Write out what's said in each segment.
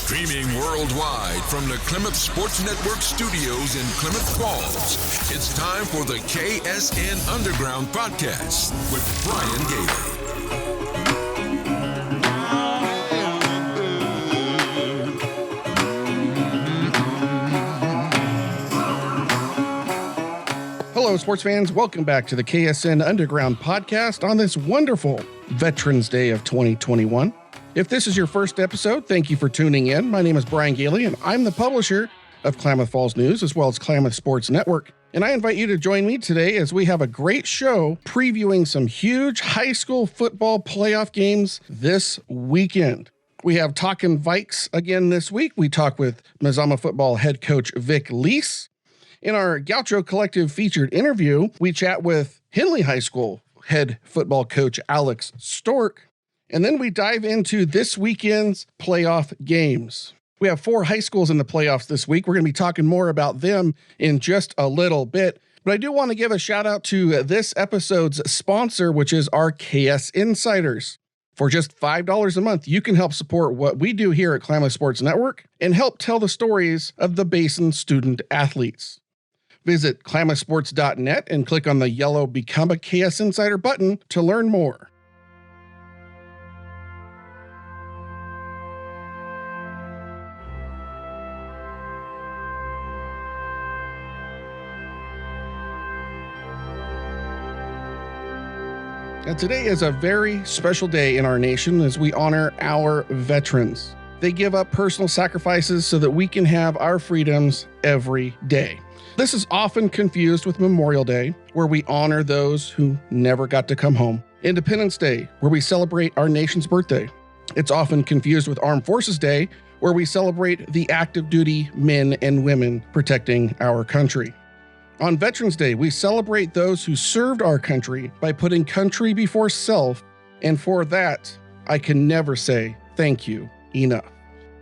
Streaming worldwide from the Klamath Sports Network studios in Klamath Falls, it's time for the KSN Underground Podcast with Brian Gailey. Hello, sports fans. Welcome back to the KSN Underground Podcast on this wonderful Veterans Day of 2021. If this is your first episode, thank you for tuning in. My name is Brian Gailey, and I'm the publisher of Klamath Falls News, as well as Klamath Sports Network. And I invite you to join me today as we have a great show previewing some huge high school football playoff games this weekend. We have Talkin Viks again this week. We talk with Mazama Football head coach Vic Lease. In our Gaucho Collective featured interview, we chat with Henley High School head football coach Alex Stork. And then we dive into this weekend's playoff games. We have 4 high schools in the playoffs this week. We're going to be talking more about them in just a little bit. But I do want to give a shout out to this episode's sponsor, which is our KS Insiders. For just $5 a month, you can help support what we do here at Klamath Sports Network and help tell the stories of the Basin student athletes. Visit klamathsports.net and click on the yellow Become a KS Insider button to learn more. Now, today is a very special day in our nation as we honor our veterans. They give up personal sacrifices so that we can have our freedoms every day. This is often confused with Memorial Day, where we honor those who never got to come home. Independence Day, where we celebrate our nation's birthday. It's often confused with Armed Forces Day, where we celebrate the active duty men and women protecting our country. On Veterans Day, we celebrate those who served our country by putting country before self, and for that, I can never say thank you enough.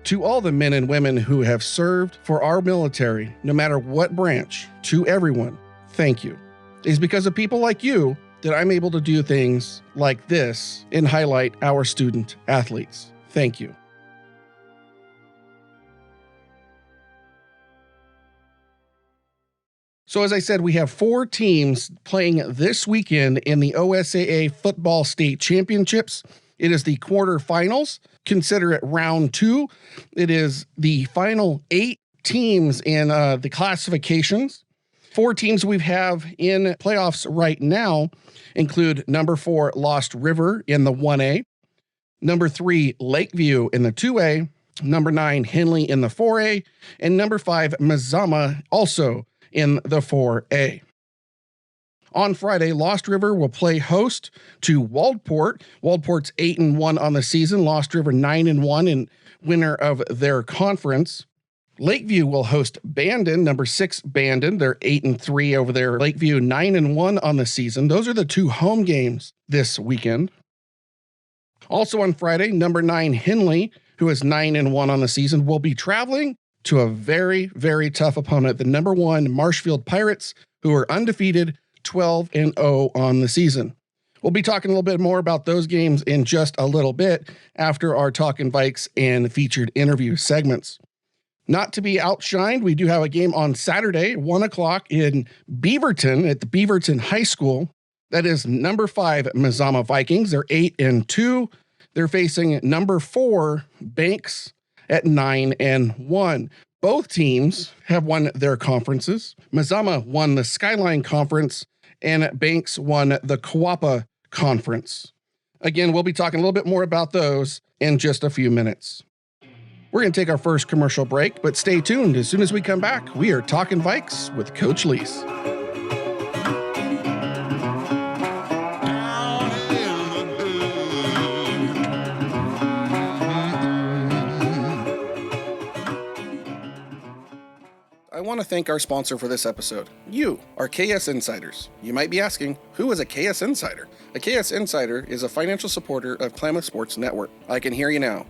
To all the men and women who have served for our military, no matter what branch, to everyone, thank you. It's because of people like you that I'm able to do things like this and highlight our student athletes. Thank you. So as I said, we have 4 teams playing this weekend in the OSAA Football State Championships. It is the quarterfinals. Consider it round 2. It is the final 8 teams in the classifications. 4 teams we have in playoffs right now include number 4, Lost River in the 1A, number 3, Lakeview in the 2A, number 9, Henley in the 4A, and number 5, Mazama also in the 4A. On Friday, Lost River will play host to Waldport. Waldport's 8-1 on the season. Lost River 9-1 and winner of their conference. Lakeview will host Bandon, number 6 Bandon. They're 8-3 over there. Lakeview 9-1 on the season. Those are the 2 home games this weekend. Also on Friday, number 9 Henley, who is 9-1 on the season, will be traveling to a very, very tough opponent, the number 1 Marshfield Pirates, who are undefeated, 12-0 on the season. We'll be talking a little bit more about those games in just a little bit after our Talkin Viks and featured interview segments. Not to be outshined, we do have a game on Saturday, 1 o'clock in Beaverton at the Beaverton High School. That is number 5 Mazama Vikings. They're 8-2. They're facing number 4 Banks at 9-1. Both teams have won their conferences. Mazama won the Skyline Conference, and Banks won the Kawapa Conference. Again, we'll be talking a little bit more about those in just a few minutes. We're going to take our first commercial break, but stay tuned. As soon as we come back, we are Talkin Viks with Coach Lease. I want to thank our sponsor for this episode, you, our KS Insiders. You might be asking, who is a KS Insider? A KS Insider is a financial supporter of Klamath Sports Network. I can hear you now.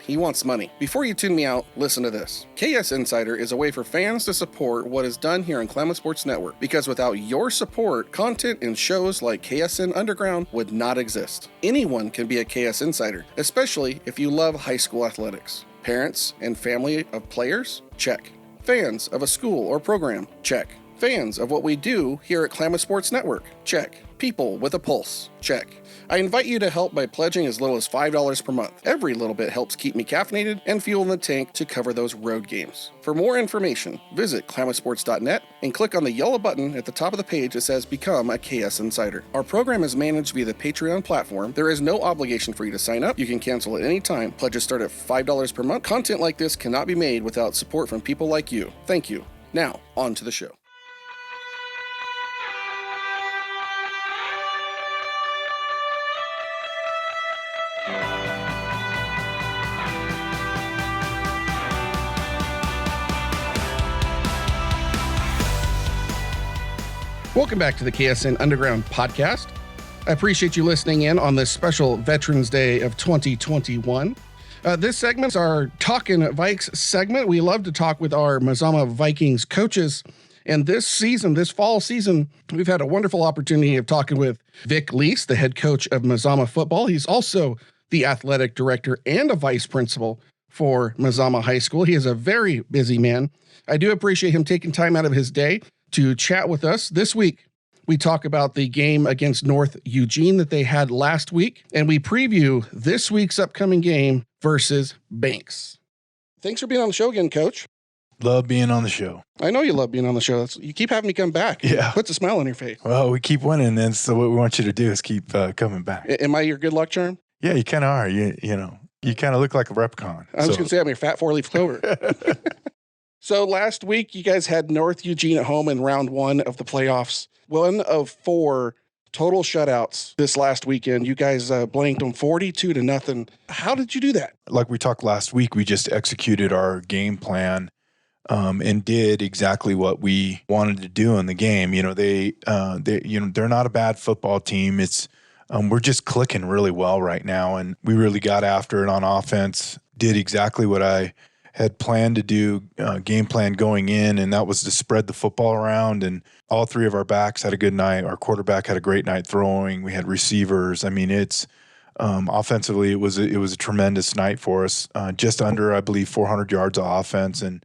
He wants money. Before you tune me out, listen to this. KS Insider is a way for fans to support what is done here on Klamath Sports Network, because without your support, content and shows like KSN Underground would not exist. Anyone can be a KS Insider, especially if you love high school athletics. Parents and family of players? Check. Fans of a school or program? Check. Fans of what we do here at Klamath Sports Network? Check. People with a pulse? Check. I invite you to help by pledging as little as $5 per month. Every little bit helps keep me caffeinated and fuel in the tank to cover those road games. For more information, visit klamathsports.net and click on the yellow button at the top of the page that says Become a KS Insider. Our program is managed via the Patreon platform. There is no obligation for you to sign up. You can cancel at any time. Pledges start at $5 per month. Content like this cannot be made without support from people like you. Thank you. Now, on to the show. Welcome back to the KSN Underground podcast. I appreciate you listening in on this special Veterans Day of 2021. This segment's our Talkin Viks segment. We love to talk with our Mazama Vikings coaches. And this season, this fall season, we've had a wonderful opportunity of talking with Vic Lease, the head coach of Mazama Football. He's also the athletic director and a vice principal for Mazama High School. He is a very busy man. I do appreciate him taking time out of his day to chat with us. This week, we talk about the game against North Eugene that they had last week, and we preview this week's upcoming game versus Banks. Thanks for being on the show again, Coach. Love being on the show. I know you love being on the show. You keep having me come back. Yeah. Puts a smile on your face. Well, we keep winning, and so what we want you to do is keep coming back. Am I your good luck charm? Yeah, you kind of are. You know, you kind of look like a replicon. I was going to say I'm your fat four-leaf clover. So last week, you guys had North Eugene at home in round one of the playoffs. 1 of 4 total shutouts this last weekend. You guys blanked them 42-0. How did you do that? Like we talked last week, we just executed our game plan and did exactly what we wanted to do in the game. You know, they're not a bad football team. It's we're just clicking really well right now, and we really got after it on offense. Did exactly what I had planned to do, game plan going in, and that was to spread the football around. And all 3 of our backs had a good night. Our quarterback had a great night throwing. We had receivers. I mean, it's offensively, it was a tremendous night for us. Just under, I believe, 400 yards of offense, and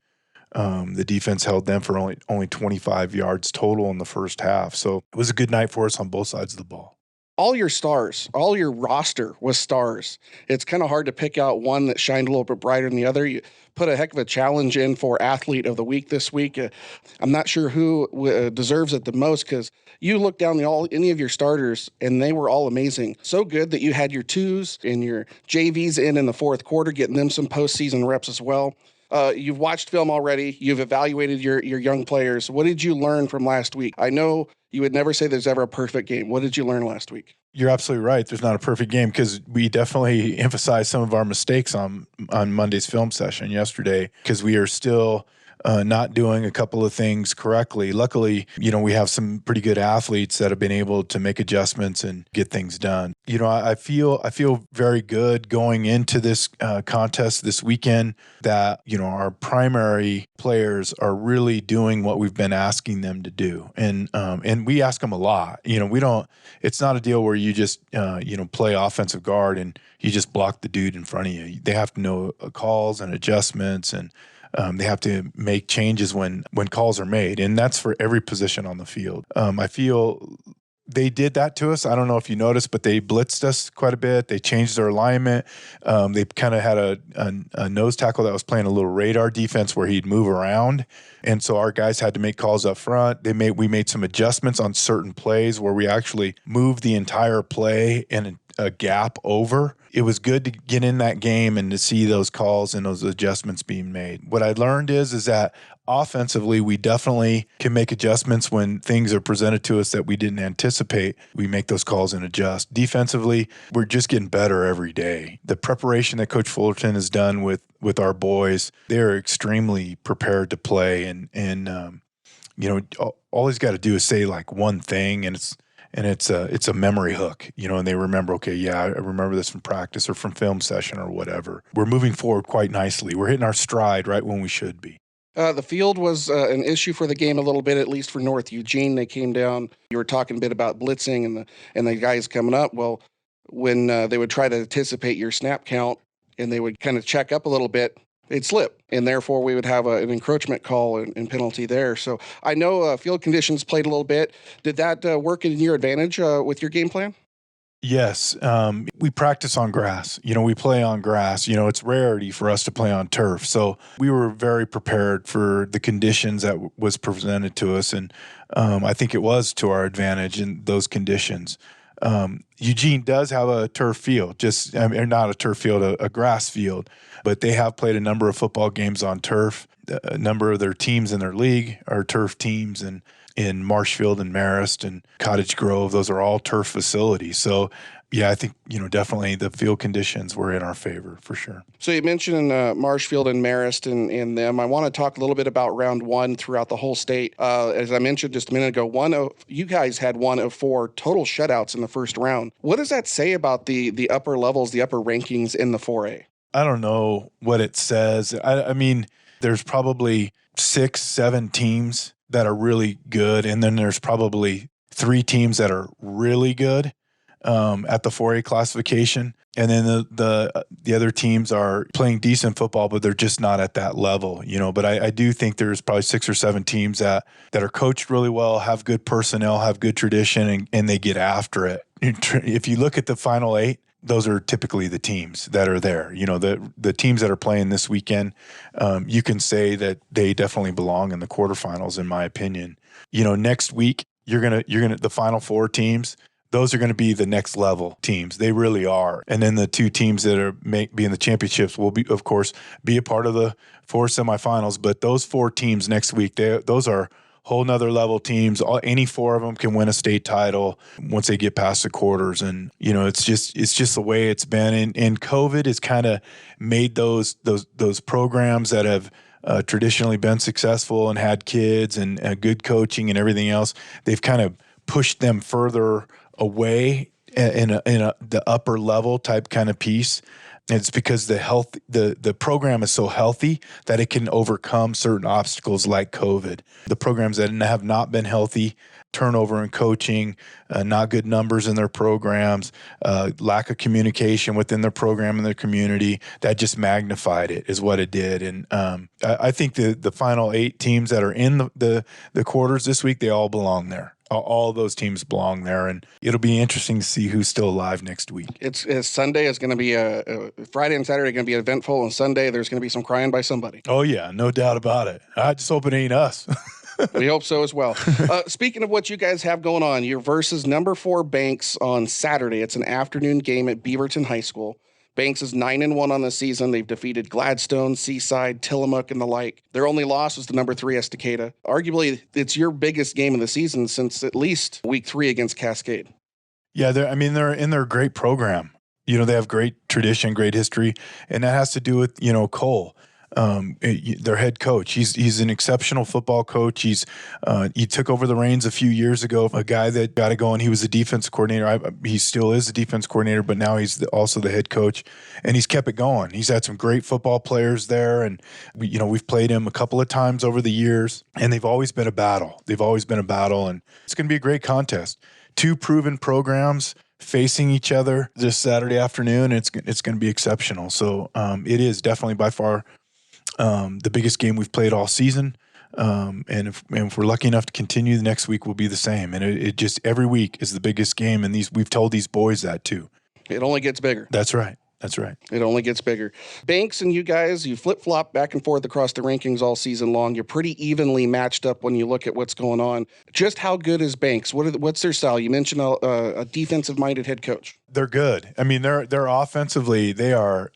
the defense held them for only 25 yards total in the first half. So it was a good night for us on both sides of the ball. All your stars, all your roster was stars. It's kind of hard to pick out one that shined a little bit brighter than the other. You put a heck of a challenge in for Athlete of the Week this week. I'm not sure who deserves it the most, because you look down any of your starters, and they were all amazing. So good that you had your 2s and your JVs in the fourth quarter, getting them some postseason reps as well. You've watched film already. You've evaluated your young players. What did you learn from last week? I know you would never say there's ever a perfect game. What did you learn last week? You're absolutely right. There's not a perfect game, because we definitely emphasized some of our mistakes on Monday's film session yesterday, because we are still not doing a couple of things correctly. Luckily, you know, we have some pretty good athletes that have been able to make adjustments and get things done. You know, I feel very good going into this contest this weekend that, you know, our primary players are really doing what we've been asking them to do. And we ask them a lot. You know, it's not a deal where you just, play offensive guard and you just block the dude in front of you. They have to know calls and adjustments, and they have to make changes when calls are made, and that's for every position on the field. I feel they did that to us. I don't know if you noticed, but they blitzed us quite a bit. They changed their alignment. They kind of had a nose tackle that was playing a little radar defense where he'd move around, and so our guys had to make calls up front. We made some adjustments on certain plays where we actually moved the entire play in a gap over. It was good to get in that game and to see those calls and those adjustments being made. What I learned is that offensively, we definitely can make adjustments when things are presented to us that we didn't anticipate. We make those calls and adjust. Defensively, we're just getting better every day. The preparation that Coach Fullerton has done with our boys, they're extremely prepared to play. And all he's got to do is say like one thing, and it's a memory hook, and they remember, okay, yeah, I remember this from practice or from film session or whatever. We're moving forward quite nicely. We're hitting our stride right when we should be. The field was an issue for the game a little bit, at least for North Eugene. They came down. You were talking a bit about blitzing and the guys coming up. Well, when they would try to anticipate your snap count and they would kind of check up a little bit, it'd slip, and therefore we would have an encroachment call and penalty there. So I know field conditions played a little bit. Did that work in your advantage with your game plan? Yes. We practice on grass. We play on grass. It's rarity for us to play on turf. So we were very prepared for the conditions that was presented to us. And I think it was to our advantage in those conditions. Eugene does have a turf field, not a turf field, a grass field, but they have played a number of football games on turf. A number of their teams in their league are turf teams, and in Marshfield and Marist and Cottage Grove, those are all turf facilities. So, yeah, I think, definitely the field conditions were in our favor for sure. So you mentioned Marshfield and Marist and them. I want to talk a little bit about round one throughout the whole state. As I mentioned just a minute ago, you guys had one of 4 total shutouts in the first round. What does that say about the upper levels, the upper rankings in the 4A? I don't know what it says. I mean, there's probably 6, 7 teams that are really good, and then there's probably 3 teams that are really good at the 4A classification, and then the other teams are playing decent football, but they're just not at that level, But I do think there's probably 6 or 7 teams that are coached really well, have good personnel, have good tradition, and they get after it. If you look at the final 8, those are typically the teams that are there. The teams that are playing this weekend, you can say that they definitely belong in the quarterfinals, in my opinion. Next week, you're gonna the final 4 teams, those are going to be the next level teams. They really are. And then the 2 teams that are be in the championships will be, of course, be a part of the 4 semifinals. But those 4 teams next week, those are whole nother level teams. Any 4 of them can win a state title once they get past the quarters. And, it's just the way it's been. And COVID has kind of made those programs that have traditionally been successful and had kids and good coaching and everything else, they've kind of pushed them further away in the upper level type kind of piece. And it's because the program is so healthy that it can overcome certain obstacles like COVID. The programs that have not been healthy, turnover in coaching, not good numbers in their programs, lack of communication within their program and their community, that just magnified it is what it did. And I think the final 8 teams that are in the quarters this week, they all belong there. All those teams belong there, and it'll be interesting to see who's still alive next week. It's Sunday is going to be Friday and Saturday are going to be eventful, and Sunday there's going to be some crying by somebody. Oh yeah, no doubt about it. I just hope it ain't us. We hope so as well. Speaking of what you guys have going on, you're versus number 4 Banks on Saturday. It's an afternoon game at Beaverton High School. Banks is 9-1 on the season. They've defeated Gladstone, Seaside, Tillamook, and the like. Their only loss was the number 3 Estacada. Arguably, it's your biggest game of the season since at least week 3 against Cascade. Yeah, they're in their great program. They have great tradition, great history, and that has to do with Cole. Their head coach. He's an exceptional football coach. He took over the reins a few years ago. A guy that got it going. He was a defense coordinator. He still is a defense coordinator, but now he's also the head coach, and he's kept it going. He's had some great football players there, and we've played him a couple of times over the years, and they've always been a battle. And it's going to be a great contest. 2 proven programs facing each other this Saturday afternoon. It's going to be exceptional. So it is definitely by far the biggest game we've played all season. And if we're lucky enough to continue, the next week will be the same. And it just every week is the biggest game. And we've told these boys that too. It only gets bigger. That's right. It only gets bigger. Banks and you guys, you flip-flop back and forth across the rankings all season long. You're pretty evenly matched up when you look at what's going on. Just how good is Banks? What's their style? You mentioned a defensive-minded head coach. They're good. I mean, they're offensively, they are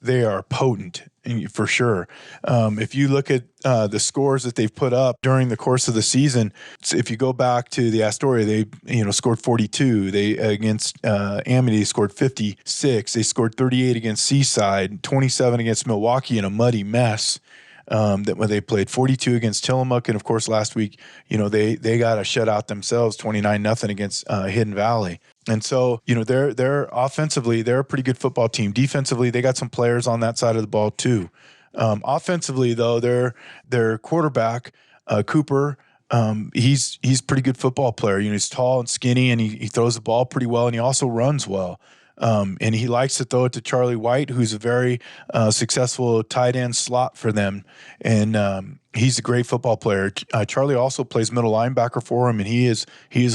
potent for sure. If you look at the scores that they've put up during the course of the season, if you go back to the Astoria, they scored 42. They against Amity scored 56. They scored 38 against Seaside, 27 against Milwaukee in a muddy mess. That when they played 42 against Tillamook, and of course last week, they got a shutout themselves, 29-0 against Hidden Valley. And so, they're offensively, they're a pretty good football team. Defensively, they got some players on that side of the ball too. Offensively, though, their quarterback, Cooper, he's a pretty good football player. He's tall and skinny, and he throws the ball pretty well, and he also runs well. And he likes to throw it to Charlie White, who's a very successful tight end slot for them. And he's a great football player. Charlie also plays middle linebacker for him, and he is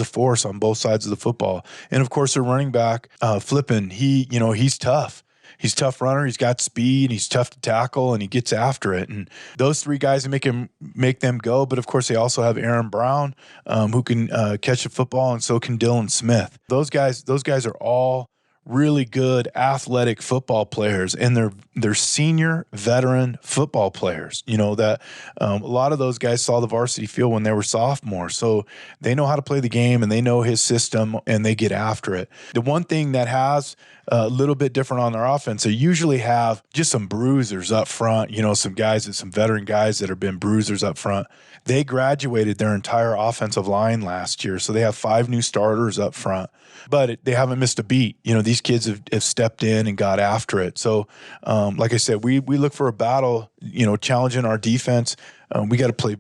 a force on both sides of the football. And of course, their running back, Flippin, he's tough. He's a tough runner. He's got speed. He's tough to tackle, and he gets after it. And those three guys make them go. But of course, they also have Aaron Brown, who can catch the football, and so can Dylan Smith. Those guys are all really good athletic football players, and they're senior veteran football players. That a lot of those guys saw the varsity field when they were sophomores, so they know how to play the game and they know his system and they get after it. The one thing that has a little bit different on their offense, they usually have just some bruisers up front, some veteran guys that have been bruisers up front. They graduated their entire offensive line last year, so they have 5 new starters up front, but they haven't missed a beat. These kids have stepped in and got after it. So, like I said, we look for a battle, challenging our defense. We got to play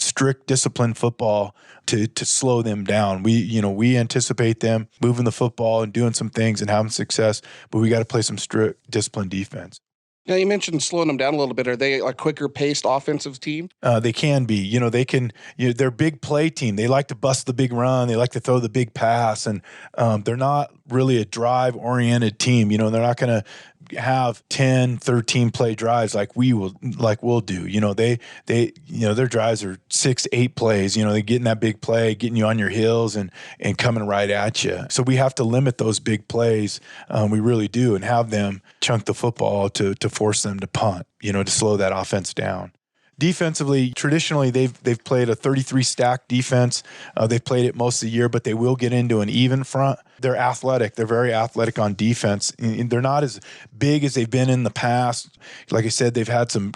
strict disciplined football to slow them down. We anticipate them moving the football and doing some things and having success, but we got to play some strict disciplined defense. Now, you mentioned slowing them down a little bit. Are they a quicker paced offensive team? They can be. They're a big play team. They like to bust the big run. They like to throw the big pass, and they're not really a drive oriented team. They're not going to have 10, 13 play drives like we'll do. Their drives are 6, 8 plays. They get in that big play, getting you on your heels and coming right at you. So we have to limit those big plays. We really do, and have them chunk the football to force them to punt, to slow that offense down. Defensively, traditionally, they've played a 33 stack defense. They've played it most of the year, but they will get into an even front. They're athletic. They're very athletic on defense. And they're not as big as they've been in the past. Like I said, they've had some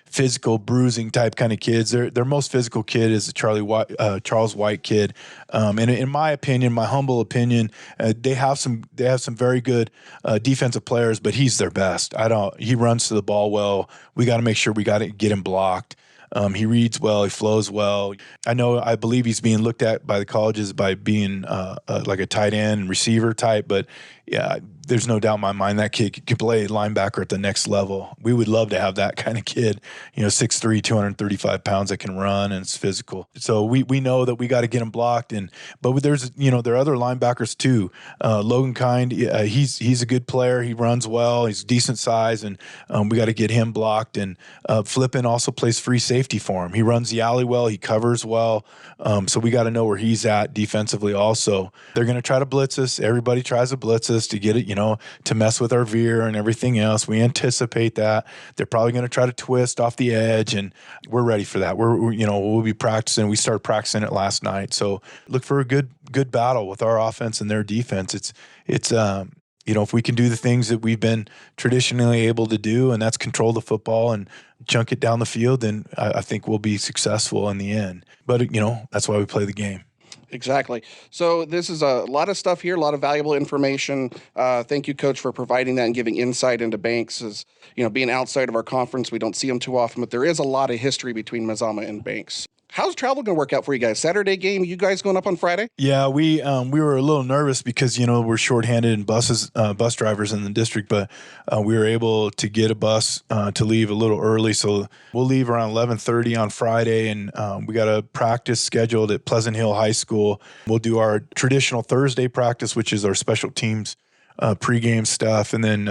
physical bruising type kind of kids. Their most physical kid is the Charles White kid. And in my opinion, my humble opinion, they have some very good defensive players, but he's their best. He runs to the ball well. We got to make sure we got to get him blocked. He reads well. He flows well. I believe he's being looked at by the colleges by being like a tight end receiver type, but yeah, there's no doubt in my mind that kid could play linebacker at the next level. We would love to have that kind of kid, 6'3", 235 pounds that can run and is physical. So we know that we got to get him blocked. But there's, there are other linebackers too. Logan Kind, he's a good player. He runs well. He's decent size, and we got to get him blocked. And Flippin also plays free safety for him. He runs the alley well. He covers well. So we got to know where he's at defensively also. They're going to try to blitz us. Everybody tries to blitz us to get it, to mess with our veer and everything else. We anticipate that. They're probably going to try to twist off the edge, and we're ready for that. We'll be practicing. We started practicing it last night. So look for a good battle with our offense and their defense. It's if we can do the things that we've been traditionally able to do, and that's control the football and chunk it down the field, then I think we'll be successful in the end. But, that's why we play the game. Exactly. So this is a lot of stuff here, a lot of valuable information. Thank you, Coach, for providing that and giving insight into Banks. As being outside of our conference, we don't see them too often, but there is a lot of history between Mazama and Banks. How's travel going to work out for you guys? Saturday game, you guys going up on Friday? Yeah, we were a little nervous because, we're shorthanded in bus drivers in the district, but we were able to get a bus to leave a little early. So we'll leave around 11:30 on Friday, and we got a practice scheduled at Pleasant Hill High School. We'll do our traditional Thursday practice, which is our special teams pregame stuff, and then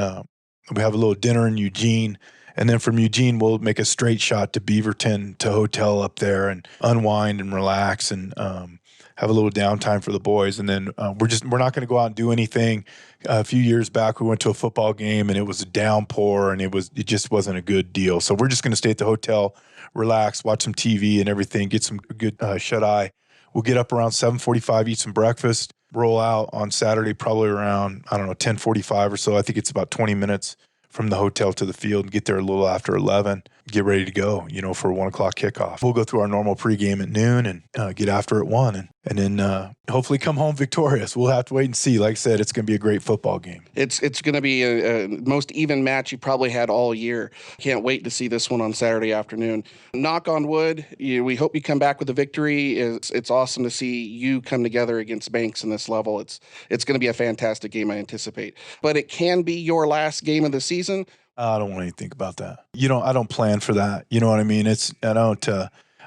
we have a little dinner in Eugene. And then from Eugene, we'll make a straight shot to Beaverton to hotel up there and unwind and relax and have a little downtime for the boys. And then we're not going to go out and do anything. A few years back, we went to a football game and it was a downpour and it just wasn't a good deal. So we're just going to stay at the hotel, relax, watch some TV and everything, get some good shut eye. We'll get up around 7:45, eat some breakfast, roll out on Saturday probably around 10:45 or so. I think it's about 20 minutes from the hotel to the field, and get there a little after 11, get ready to go, for a 1 o'clock kickoff. We'll go through our normal pregame at noon and get after at 1. and then hopefully come home victorious. We'll have to wait and see. Like I said, it's going to be a great football game. It's going to be a most even match you probably had all year. Can't wait to see this one on Saturday afternoon. Knock on wood, we hope you come back with a victory. It's awesome to see you come together against Banks in this level. It's going to be a fantastic game, I anticipate. But it can be your last game of the season. I don't want to think about that. I don't plan for that. You know what I mean?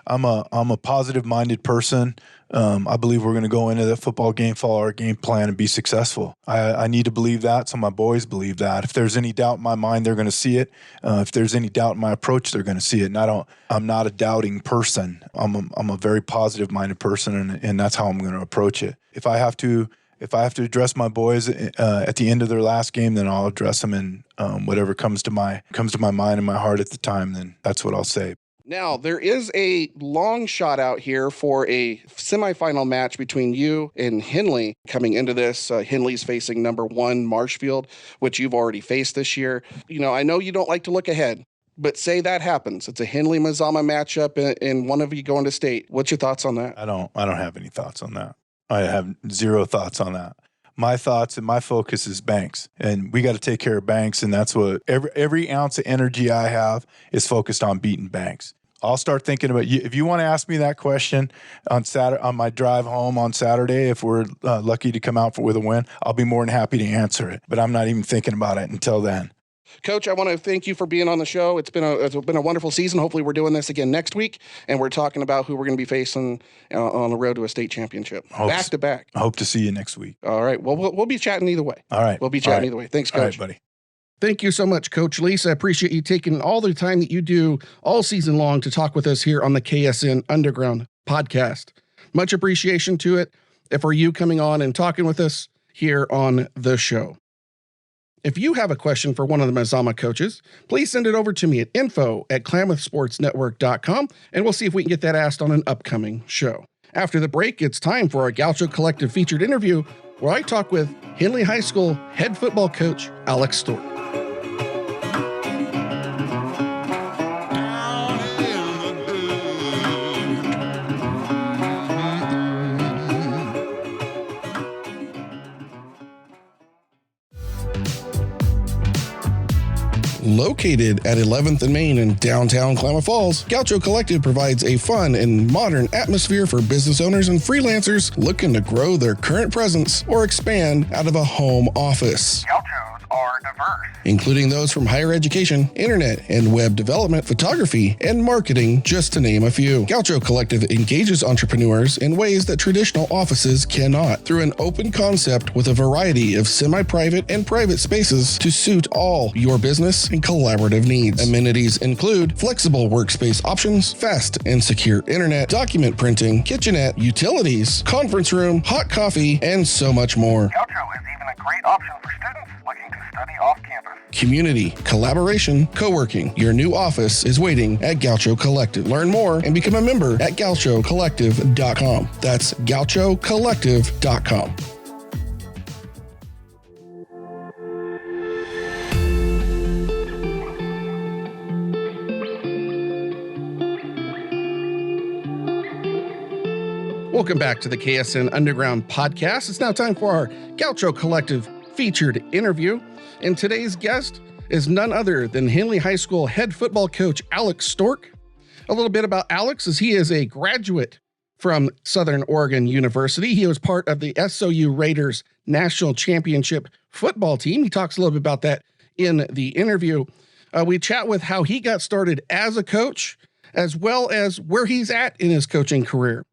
I'm a positive-minded person. I believe we're going to go into that football game, follow our game plan, and be successful. I need to believe that, so my boys believe that. If there's any doubt in my mind, they're going to see it. If there's any doubt in my approach, they're going to see it. And I'm not a doubting person. I'm a very positive-minded person, and that's how I'm going to approach it. If I have to address my boys at the end of their last game, then I'll address them, and whatever comes to my mind and my heart at the time, then that's what I'll say. Now, there is a long shot out here for a semifinal match between you and Henley coming into this. Henley's facing number 1 Marshfield, which you've already faced this year. I know you don't like to look ahead, but say that happens. It's a Henley-Mazama matchup and one of you going to state. What's your thoughts on that? I don't have any thoughts on that. I have zero thoughts on that. My thoughts and my focus is Banks, and we got to take care of Banks, and that's what every ounce of energy I have is focused on beating Banks. I'll start thinking about you. If you want to ask me that question on my drive home on Saturday, if we're lucky to come out with a win, I'll be more than happy to answer it. But I'm not even thinking about it until then. Coach, I want to thank you for being on the show. It's been a wonderful season. Hopefully we're doing this again next week, and we're talking about who we're going to be facing on the road to a state championship. Back to back. I hope to see you next week. All right. Well, we'll be chatting either way. All right. We'll be chatting either way. Thanks, Coach. All right, buddy. Thank you so much, Coach Lease. I appreciate you taking all the time that you do all season long to talk with us here on the KSN Underground podcast. Much appreciation to it for you coming on and talking with us here on the show. If you have a question for one of the Mazama coaches, please send it over to me at info@klamathsportsnetwork.com, and we'll see if we can get that asked on an upcoming show. After the break, it's time for our Gaucho Collective featured interview, where I talk with Henley High School head football coach Alex Stork. Located at 11th and Main in downtown Klamath Falls, Gaucho Collective provides a fun and modern atmosphere for business owners and freelancers looking to grow their current presence or expand out of a home office. Gauchos are diverse, including those from higher education, internet and web development, photography, and marketing, just to name a few. Gaucho Collective engages entrepreneurs in ways that traditional offices cannot, through an open concept with a variety of semi-private and private spaces to suit all your business and collaborative needs. Amenities include flexible workspace options, fast and secure internet, document printing, kitchenette, utilities, conference room, hot coffee, and so much more. Gaucho is even a great option for students looking to study off campus. Community, collaboration, co-working. Your new office is waiting at Gaucho Collective. Learn more and become a member at gauchocollective.com. That's gauchocollective.com. Welcome back to the KSN Underground podcast. It's now time for our Gaucho Collective featured interview. And today's guest is none other than Henley High School head football coach Alex Stork. A little bit about Alex is he is a graduate from Southern Oregon University. He was part of the SOU Raiders National Championship football team. He talks a little bit about that in the interview. We chat with how he got started as a coach, as well as where he's at in his coaching career.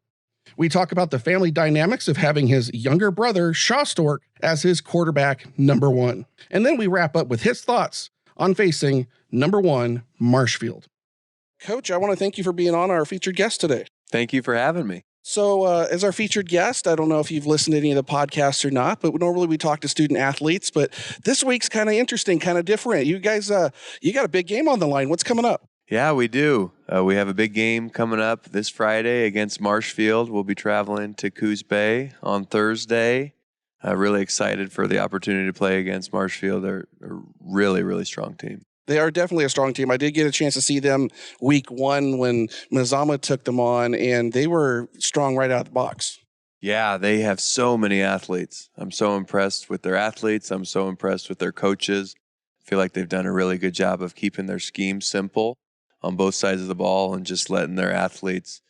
We talk about the family dynamics of having his younger brother, Shaw Stork, as his quarterback number 1. And then we wrap up with his thoughts on facing number 1 Marshfield. Coach, I want to thank you for being on our featured guest today. Thank you for having me. So as our featured guest, I don't know if you've listened to any of the podcasts or not, but normally we talk to student athletes, but this week's kind of interesting, kind of different. You guys, you got a big game on the line. What's coming up? Yeah, we do. We have a big game coming up this Friday against Marshfield. We'll be traveling to Coos Bay on Thursday. Really excited for the opportunity to play against Marshfield. They're a really, really strong team. They are definitely a strong team. I did get a chance to see them week 1 when Mazama took them on, and they were strong right out of the box. Yeah, they have so many athletes. I'm so impressed with their athletes. I'm so impressed with their coaches. I feel like they've done a really good job of keeping their scheme simple on both sides of the ball and just letting their athletes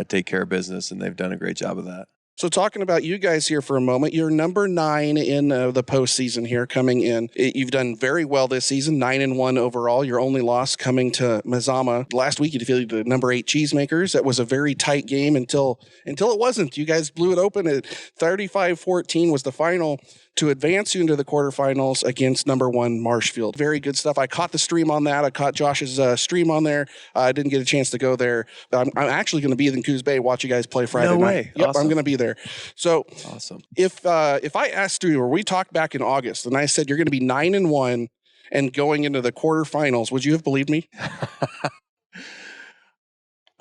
take care of business, and they've done a great job of that. So talking about you guys here for a moment, you're number 9 in the postseason here coming in. You've done very well this season, 9-1 overall. Your only loss coming to Mazama. Last week you defeated the number 8 Cheesemakers. That was a very tight game until it wasn't. You guys blew it open at 35-14 was the final to advance you into the quarterfinals against number 1 Marshfield. Very good stuff. I caught the stream on that. I caught Josh's stream on there. I didn't get a chance to go there. I'm actually going to be in Coos Bay, watch you guys play Friday No night. way. Yep, Awesome. I'm going to be there. So Awesome. if I asked you, or we talked back in August, and I said you're going to be 9-1 and going into the quarterfinals, would you have believed me?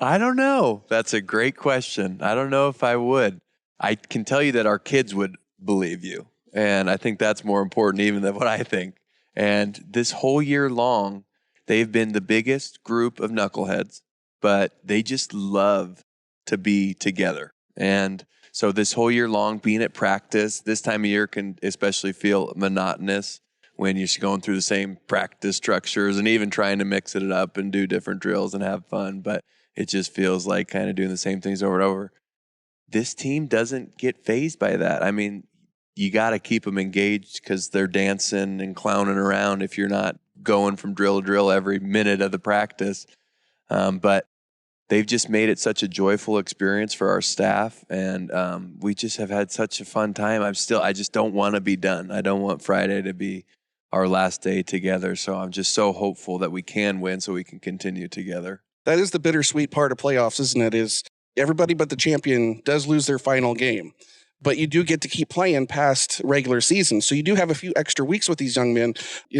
I don't know. That's a great question. I don't know if I would. I can tell you that our kids would believe you. And I think that's more important even than what I think. And this whole year long, they've been the biggest group of knuckleheads, but they just love to be together. And so this whole year long, being at practice, this time of year can especially feel monotonous when you're going through the same practice structures and even trying to mix it up and do different drills and have fun. But it just feels like kind of doing the same things over and over. This team doesn't get fazed by that. I mean, you got to keep them engaged because they're dancing and clowning around if you're not going from drill to drill every minute of the practice. But they've just made it such a joyful experience for our staff. And we just have had such a fun time. I just don't want to be done. I don't want Friday to be our last day together. So I'm just so hopeful that we can win so we can continue together. That is the bittersweet part of playoffs, isn't it? Is everybody but the champion does lose their final game. But you do get to keep playing past regular season. So you do have a few extra weeks with these young men,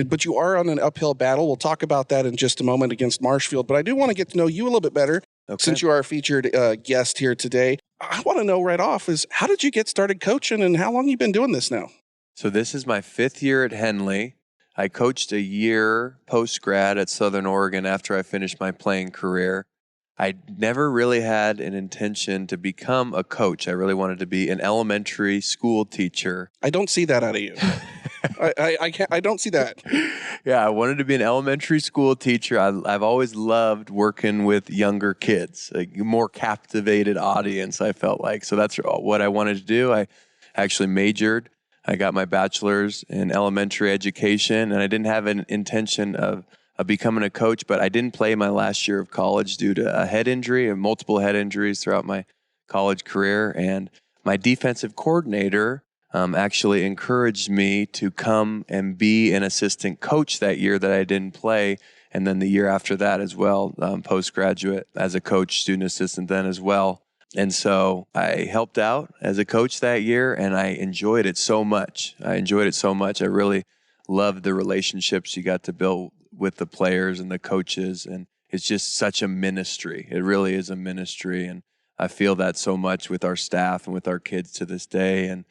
but you are on an uphill battle. We'll talk about that in just a moment against Marshfield. But I do want to get to know you a little bit better since you are a featured guest here today. I want to know right off is how did you get started coaching and how long you been doing this now? So this is my 5th year at Henley. I coached a year post-grad at Southern Oregon after I finished my playing career. I never really had an intention to become a coach. I really wanted to be an elementary school teacher. I don't see that out of you. I don't see that. Yeah, I wanted to be an elementary school teacher. I've always loved working with younger kids, a more captivated audience, I felt like. So that's what I wanted to do. I actually majored. I got my bachelor's in elementary education, and I didn't have an intention of becoming a coach, but I didn't play my last year of college due to a head injury and multiple head injuries throughout my college career. And my defensive coordinator actually encouraged me to come and be an assistant coach that year that I didn't play. And then the year after that as well, postgraduate as a coach, student assistant then as well. And so I helped out as a coach that year, and I enjoyed it so much. I really loved the relationships you got to build with the players and the coaches. And it's just such a ministry. It really is a ministry. And I feel that so much with our staff and with our kids to this day. And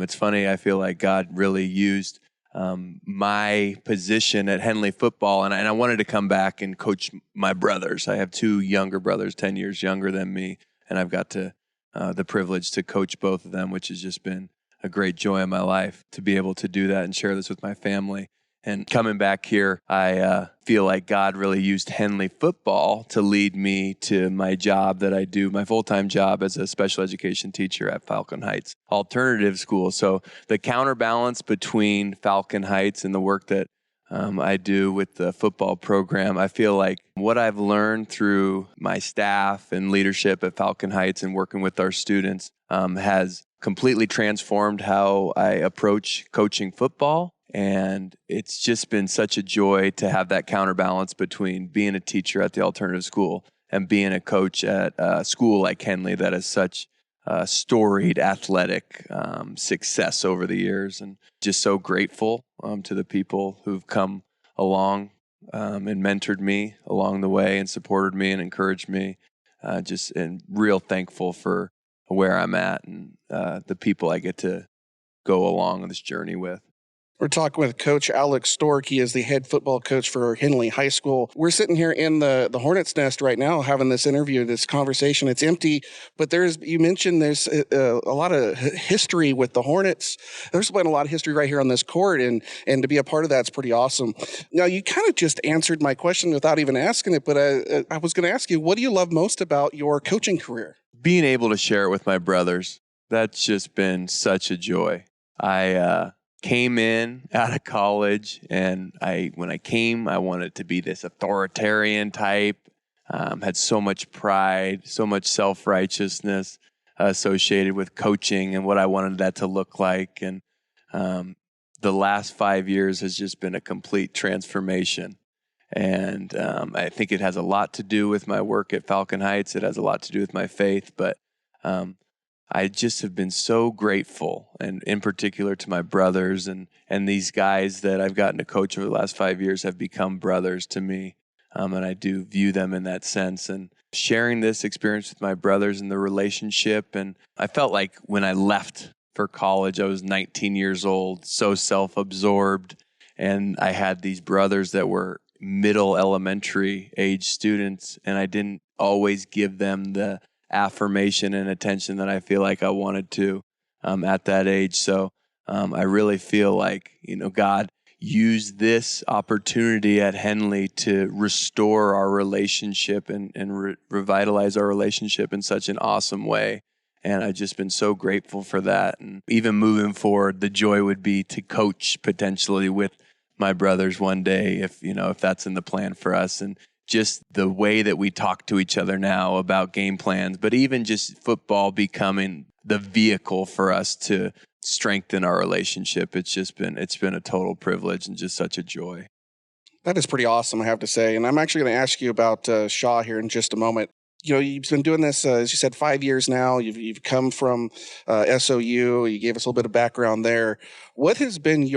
it's funny, I feel like God really used my position at Henley football. And I wanted to come back and coach my brothers. I have 2 younger brothers, 10 years younger than me. And I've got the privilege to coach both of them, which has just been a great joy in my life to be able to do that and share this with my family. And coming back here, I feel like God really used Henley football to lead me to my job that I do, my full-time job as a special education teacher at Falcon Heights Alternative School. So the counterbalance between Falcon Heights and the work that I do with the football program, I feel like what I've learned through my staff and leadership at Falcon Heights and working with our students has completely transformed how I approach coaching football. And it's just been such a joy to have that counterbalance between being a teacher at the alternative school and being a coach at a school like Henley that has such storied athletic success over the years. And just so grateful to the people who've come along and mentored me along the way and supported me and encouraged me. And real thankful for where I'm at and the people I get to go along on this journey with. We're talking with Coach Alex Stork. He is the head football coach for Henley High School. We're sitting here in the Hornets' nest right now having this interview, this conversation. It's empty, but you mentioned there's a lot of history with the Hornets. There's been a lot of history right here on this court, and to be a part of that's pretty awesome. Now, you kind of just answered my question without even asking it, but I was going to ask you, what do you love most about your coaching career? Being able to share it with my brothers. That's just been such a joy. I came in out of college, and when I came, I wanted to be this authoritarian type, had so much pride, so much self-righteousness associated with coaching and what I wanted that to look like. And the last 5 years has just been a complete transformation. And I think it has a lot to do with my work at Falcon Heights. It has a lot to do with my faith, but I just have been so grateful, and in particular to my brothers and these guys that I've gotten to coach over the last 5 years have become brothers to me. And I do view them in that sense, and sharing this experience with my brothers and the relationship. And I felt like when I left for college, I was 19 years old, so self-absorbed. And I had these brothers that were middle elementary age students, and I didn't always give them the affirmation and attention that I feel like I wanted to at that age. So I really feel like, God used this opportunity at Henley to restore our relationship and revitalize our relationship in such an awesome way. And I've just been so grateful for that. And even moving forward, the joy would be to coach potentially with my brothers one day, if that's in the plan for us. And just the way that we talk to each other now about game plans, but even just football becoming the vehicle for us to strengthen our relationship. It's been a total privilege and just such a joy. That is pretty awesome, I have to say. And I'm actually going to ask you about Shaw here in just a moment. You've been doing this, as you said, 5 years now. You've come from SOU. You gave us a little bit of background there. What has been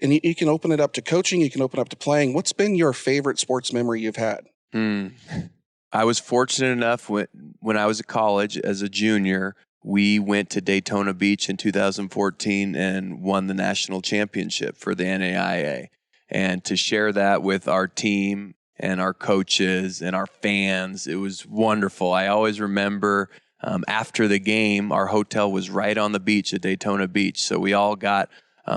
and you can open it up to coaching, you can open up to playing. What's been your favorite sports memory you've had? I was fortunate enough when I was at college as a junior, we went to Daytona Beach in 2014 and won the national championship for the NAIA. And to share that with our team and our coaches and our fans, it was wonderful. I always remember after the game, our hotel was right on the beach at Daytona Beach. So we all got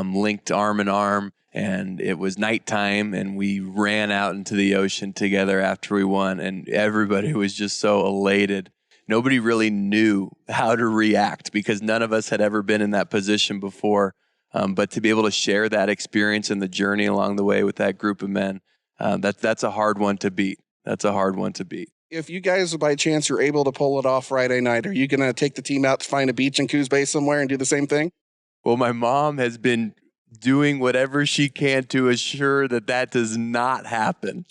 linked arm in arm, and it was nighttime, and we ran out into the ocean together after we won, and everybody was just so elated. Nobody really knew how to react because none of us had ever been in that position before. But to be able to share that experience and the journey along the way with that group of men, that's a hard one to beat. That's a hard one to beat. If you guys, by chance, are able to pull it off Friday night, are you going to take the team out to find a beach in Coos Bay somewhere and do the same thing? Well, my mom has been doing whatever she can to assure that does not happen,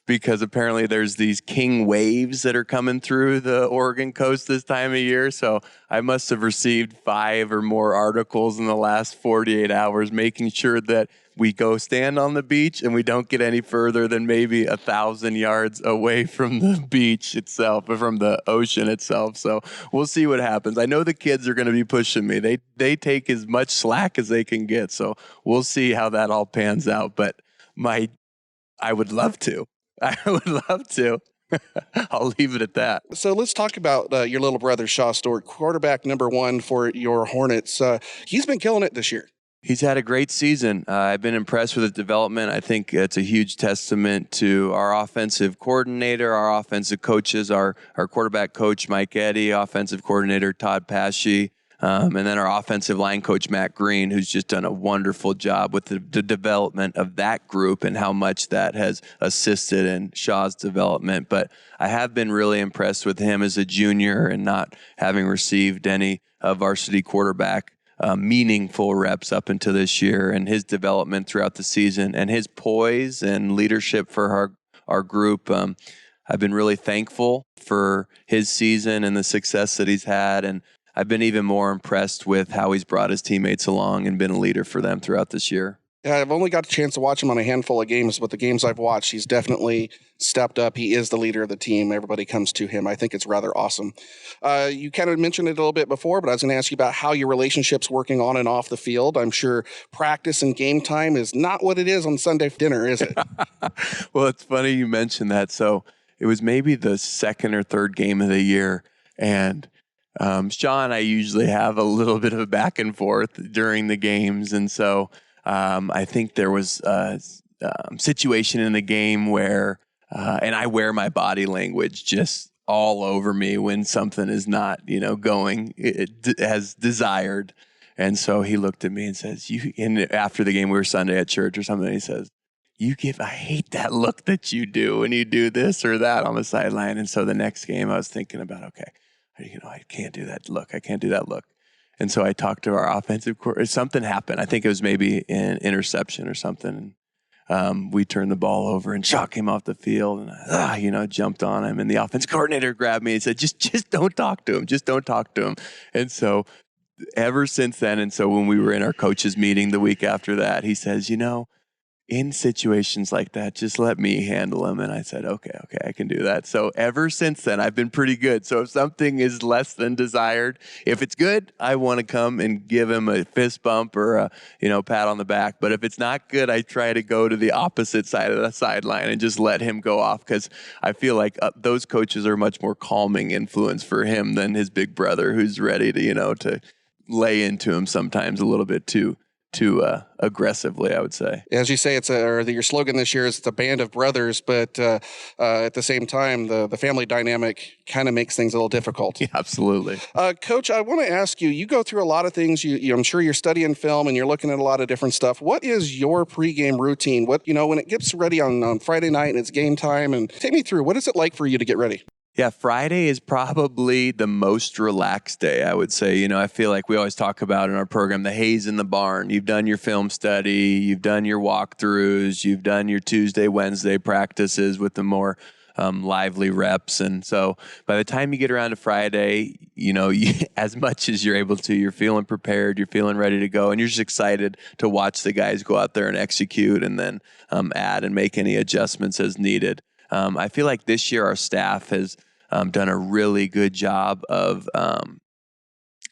because apparently there's these king waves that are coming through the Oregon coast this time of year. So I must have received 5 or more articles in the last 48 hours, making sure that we go stand on the beach and we don't get any further than maybe 1,000 yards away from the beach itself, or from the ocean itself. So we'll see what happens. I know the kids are going to be pushing me. They take as much slack as they can get. So we'll see how that all pans out. But I would love to. I would love to. I'll leave it at that. So let's talk about your little brother, Shaw Stork, quarterback number 1 for your Hornets. He's been killing it this year. He's had a great season. I've been impressed with his development. I think it's a huge testament to our offensive coordinator, our offensive coaches, our quarterback coach, Mike Eddy, offensive coordinator, Todd Pashy, and then our offensive line coach, Matt Green, who's just done a wonderful job with the development of that group and how much that has assisted in Shaw's development. But I have been really impressed with him as a junior and not having received any varsity quarterback meaningful reps up until this year, and his development throughout the season and his poise and leadership for our group. I've been really thankful for his season and the success that he's had. And I've been even more impressed with how he's brought his teammates along and been a leader for them throughout this year. Yeah, I've only got a chance to watch him on a handful of games, but the games I've watched, he's definitely stepped up. He is the leader of the team. Everybody comes to him. I think it's rather awesome. You kind of mentioned it a little bit before, but I was going to ask you about how your relationship's working on and off the field. I'm sure practice and game time is not what it is on Sunday dinner, is it? Well, it's funny you mentioned that. So it was maybe the second or third game of the year, and Sean and I usually have a little bit of a back and forth during the games, and so I think there was a situation in the game where, and I wear my body language just all over me when something is not, going as desired. And so he looked at me and says, after the game, we were Sunday at church or something, he says, I hate that look that you do when you do this or that on the sideline. And so the next game I was thinking about, okay, I can't do that look. I can't do that look. And so I talked to our offensive coordinator. Something happened. I think it was maybe an interception or something. We turned the ball over and Shock came off the field and I, jumped on him. And the offense coordinator grabbed me and said, just don't talk to him. Just don't talk to him. And so ever since then, and so when we were in our coaches meeting the week after that, he says, in situations like that, just let me handle them. And I said, okay, I can do that. So ever since then, I've been pretty good. So if something is less than desired, if it's good, I want to come and give him a fist bump or a, pat on the back. But if it's not good, I try to go to the opposite side of the sideline and just let him go off, because I feel like those coaches are much more calming influence for him than his big brother, who's ready to, to lay into him sometimes a little bit too aggressively, I would say. As you say, your slogan this year is it's a band of brothers, but at the same time, the family dynamic kind of makes things a little difficult. Yeah, absolutely. Coach, I want to ask you, you go through a lot of things. I'm sure you're studying film and you're looking at a lot of different stuff. What is your pregame routine? What, when it gets ready on Friday night and it's game time, and take me through, what is it like for you to get ready? Yeah, Friday is probably the most relaxed day, I would say. I feel like we always talk about in our program, the haze in the barn. You've done your film study, you've done your walkthroughs, you've done your Tuesday, Wednesday practices with the more lively reps. And so by the time you get around to Friday, as much as you're able to, you're feeling prepared, you're feeling ready to go, and you're just excited to watch the guys go out there and execute and then add and make any adjustments as needed. I feel like this year our staff has done a really good job of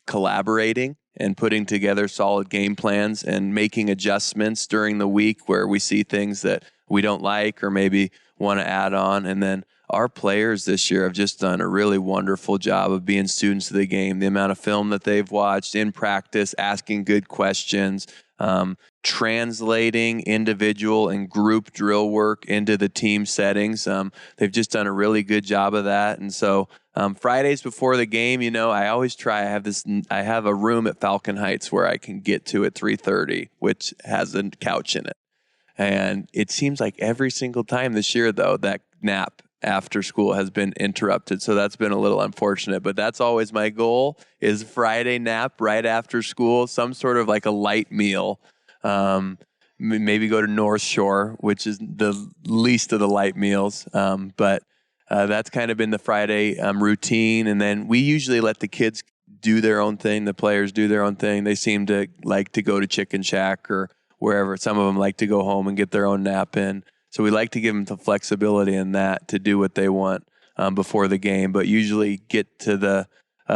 collaborating and putting together solid game plans and making adjustments during the week where we see things that we don't like or maybe want to add on. And then our players this year have just done a really wonderful job of being students of the game. The amount of film that they've watched in practice, asking good questions, translating individual and group drill work into the team settings. They've just done a really good job of that. And so Fridays before the game, I always try. I have a room at Falcon Heights where I can get to at 3:30, which has a couch in it. And it seems like every single time this year, though, that nap after school has been interrupted. So that's been a little unfortunate, but that's always my goal, is Friday nap right after school, some sort of like a light meal. Maybe go to North Shore, which is the least of the light meals. But that's kind of been the Friday routine. And then we usually let the kids do their own thing. The players do their own thing. They seem to like to go to Chicken Shack or wherever. Some of them like to go home and get their own nap in. So we like to give them the flexibility in that to do what they want before the game, but usually get to the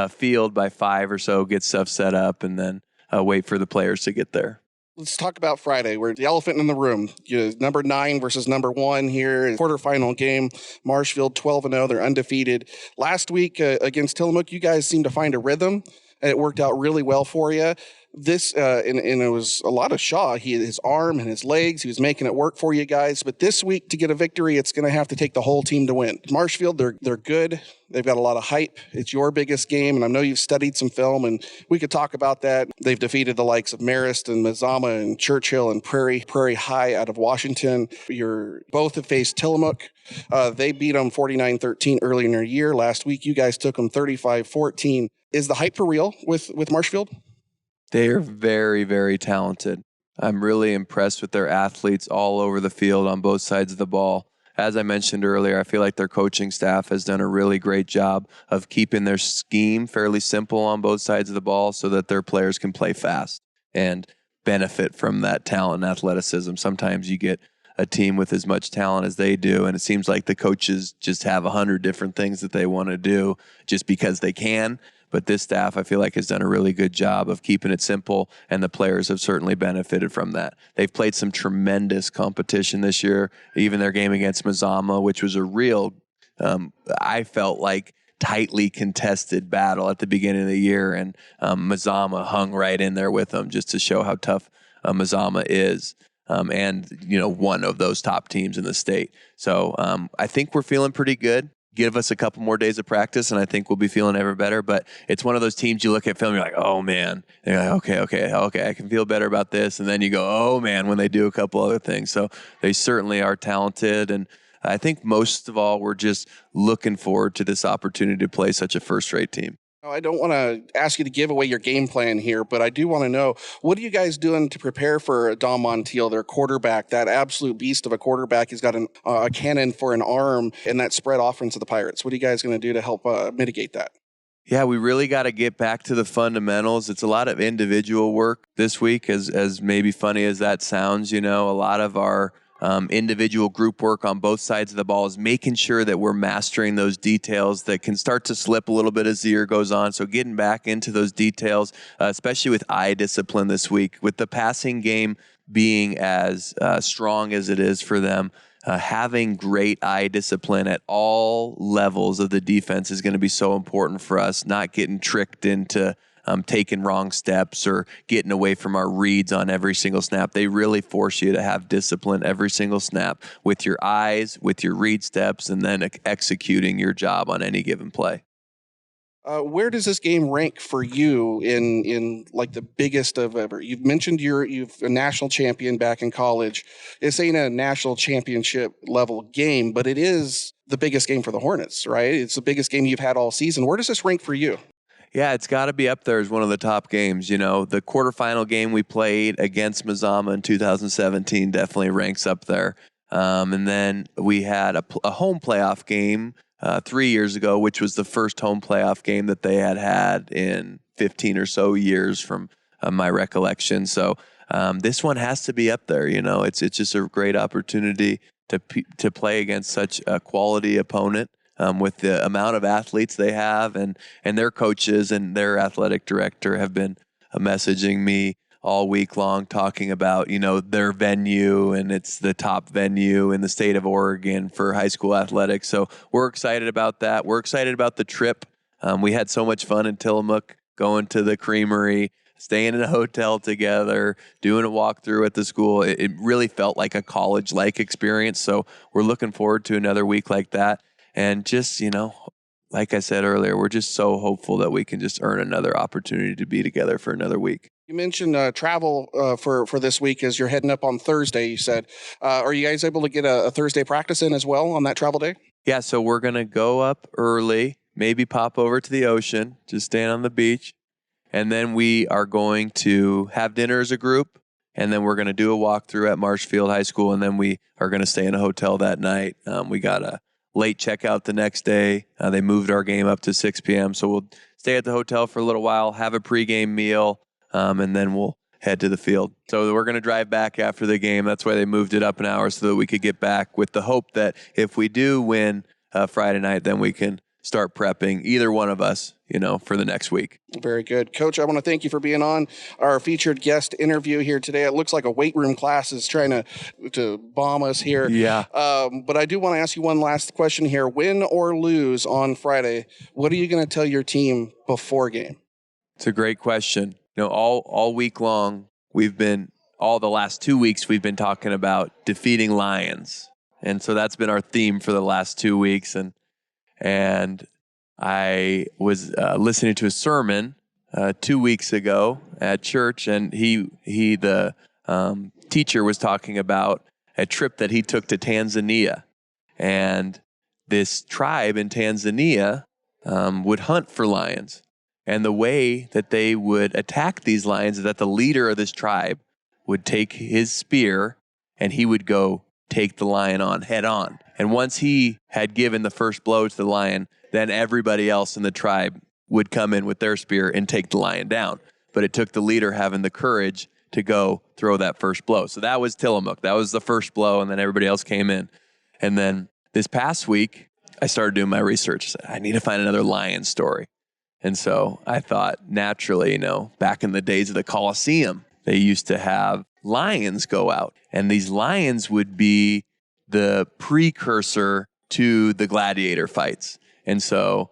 field by 5 or so, get stuff set up, and then wait for the players to get there. Let's talk about Friday. We're the elephant in the room. Number 9 versus number 1 here. Quarterfinal game. Marshfield 12-0. They're undefeated. Last week against Tillamook, you guys seemed to find a rhythm, and it worked out really well for you. This and it was a lot of Shaw. His arm and his legs, he was making it work for you guys. But this week, to get a victory, it's going to have to take the whole team to win. Marshfield, they're good. They've got a lot of hype. It's your biggest game, and I know you've studied some film, and we could talk about that. They've defeated the likes of Marist and Mazama and Churchill and Prairie High out of Washington. Both have faced Tillamook. They beat them 49-13 earlier in their year. Last week, you guys took them 35-14. Is the hype for real with Marshfield? They are very, very talented. I'm really impressed with their athletes all over the field on both sides of the ball. As I mentioned earlier, I feel like their coaching staff has done a really great job of keeping their scheme fairly simple on both sides of the ball so that their players can play fast. And benefit from that talent and athleticism. Sometimes you get a team with as much talent as they do, and it seems like the coaches just have 100 different things that they want to do just because they can. But this staff, I feel like, has done a really good job of keeping it simple, and the players have certainly benefited from that. They've played some tremendous competition this year, even their game against Mazama, which was a real, I felt like, tightly contested battle at the beginning of the year, and Mazama hung right in there with them just to show how tough Mazama is. And, one of those top teams in the state. So I think we're feeling pretty good. Give us a couple more days of practice, and I think we'll be feeling ever better. But it's one of those teams you look at film, you're like, oh, man. And you're like, okay, I can feel better about this. And then you go, oh, man, when they do a couple other things. So they certainly are talented. And I think most of all, we're just looking forward to this opportunity to play such a first-rate team. I don't want to ask you to give away your game plan here, but I do want to know, what are you guys doing to prepare for Dom Montiel, their quarterback, that absolute beast of a quarterback? He's got a cannon for an arm and that spread offense of the Pirates. What are you guys going to do to help mitigate that? Yeah, we really got to get back to the fundamentals. It's a lot of individual work this week, as maybe funny as that sounds. A lot of our individual group work on both sides of the ball is making sure that we're mastering those details that can start to slip a little bit as the year goes on. So getting back into those details, especially with eye discipline this week, with the passing game being as strong as it is for them, having great eye discipline at all levels of the defense is going to be so important for us, not getting tricked into taking wrong steps or getting away from our reads on every single snap. They really force you to have discipline every single snap with your eyes, with your read steps, and then executing your job on any given play. Where does this game rank for you in like the biggest of ever? You've mentioned you've a national champion back in college. This ain't a national championship level game, but it is the biggest game for the Hornets, right? It's the biggest game you've had all season. Where does this rank for you? Yeah, it's got to be up there as one of the top games. The quarterfinal game we played against Mazama in 2017 definitely ranks up there. And then we had a home playoff game 3 years ago, which was the first home playoff game that they had in 15 or so years from my recollection. So this one has to be up there. It's just a great opportunity to play against such a quality opponent. With the amount of athletes they have, and their coaches and their athletic director have been messaging me all week long talking about, their venue, and it's the top venue in the state of Oregon for high school athletics. So we're excited about that. We're excited about the trip. We had so much fun in Tillamook, going to the creamery, staying in a hotel together, doing a walkthrough at the school. It really felt like a college-like experience. So we're looking forward to another week like that. And just, like I said earlier, we're just so hopeful that we can just earn another opportunity to be together for another week. You mentioned travel for this week as you're heading up on Thursday, you said. Are you guys able to get a Thursday practice in as well on that travel day? Yeah, so we're going to go up early, maybe pop over to the ocean, just stand on the beach. And then we are going to have dinner as a group. And then we're going to do a walkthrough at Marshfield High School. And then we are going to stay in a hotel that night. We got a late checkout the next day. They moved our game up to 6 p.m. So we'll stay at the hotel for a little while, have a pregame meal, and then we'll head to the field. So we're going to drive back after the game. That's why they moved it up an hour so that we could get back with the hope that if we do win Friday night, then we can start prepping, either one of us, for the next week. Very good. Coach, I want to thank you for being on our featured guest interview here today. It looks like a weight room class is trying to bomb us here. Yeah. But I do want to ask you one last question here. Win or lose on Friday, what are you going to tell your team before game? It's a great question. All week long, all the last 2 weeks, we've been talking about defeating Lions. And so that's been our theme for the last 2 weeks. And I was listening to a sermon 2 weeks ago at church, and the teacher was talking about a trip that he took to Tanzania. And this tribe in Tanzania would hunt for lions. And the way that they would attack these lions is that the leader of this tribe would take his spear and he would go take the lion on head on. And once he had given the first blow to the lion, then everybody else in the tribe would come in with their spear and take the lion down. But it took the leader having the courage to go throw that first blow. So that was Tillamook. That was the first blow, and then everybody else came in. And then this past week, I started doing my research. I said, I need to find another Lions story. And so I thought, naturally, back in the days of the Coliseum, they used to have lions go out. And these lions would be the precursor to the gladiator fights. And so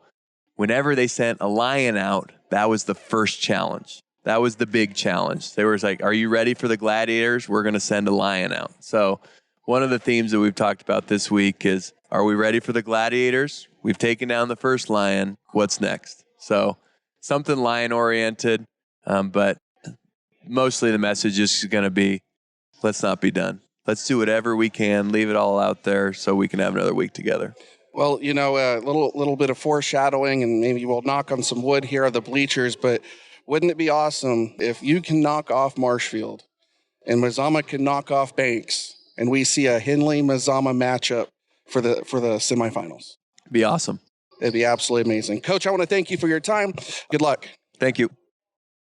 whenever they sent a lion out, that was the first challenge. That was the big challenge. They were like, are you ready for the gladiators? We're going to send a lion out. So one of the themes that we've talked about this week is, are we ready for the gladiators? We've taken down the first lion. What's next? So something lion-oriented, but mostly the message is going to be, let's not be done. Let's do whatever we can, leave it all out there so we can have another week together. Well, a little bit of foreshadowing, and maybe we'll knock on some wood here on the bleachers, but wouldn't it be awesome if you can knock off Marshfield and Mazama can knock off Banks, and we see a Henley-Mazama matchup for the semifinals? Be awesome. It'd be absolutely amazing. Coach, I want to thank you for your time. Good luck. Thank you.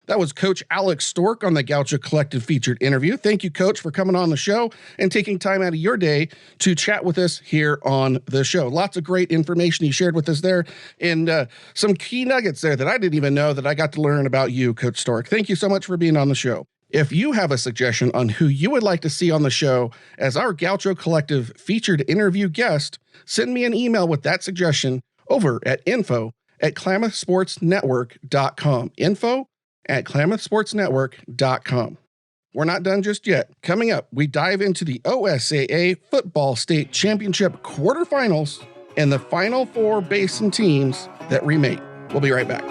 That was Coach Alex Stork on the Gaucho Collective featured interview. Thank you, Coach, for coming on the show and taking time out of your day to chat with us here on the show. Lots of great information you shared with us there, and some key nuggets there that I didn't even know that I got to learn about you, Coach Stork. Thank you so much for being on the show. If you have a suggestion on who you would like to see on the show as our Gaucho Collective featured interview guest, send me an email with that suggestion over at info@klamathsportsnetwork.com. info@klamathsportsnetwork.com. We're not done just yet. Coming up, we dive into the OSAA Football State Championship quarterfinals and the final four basin teams that remain. We'll be right back.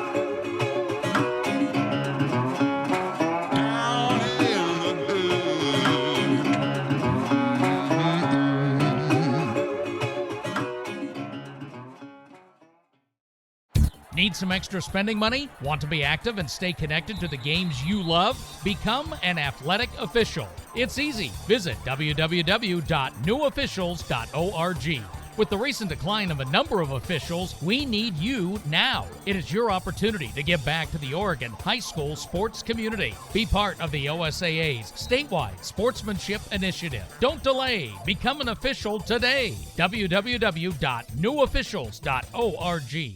Need some extra spending money? Want to be active and stay connected to the games you love? Become an athletic official. It's easy. Visit www.newofficials.org. With the recent decline of a number of officials, we need you now. It is your opportunity to give back to the Oregon high school sports community. Be part of the OSAA's statewide sportsmanship initiative. Don't delay. Become an official today. www.newofficials.org.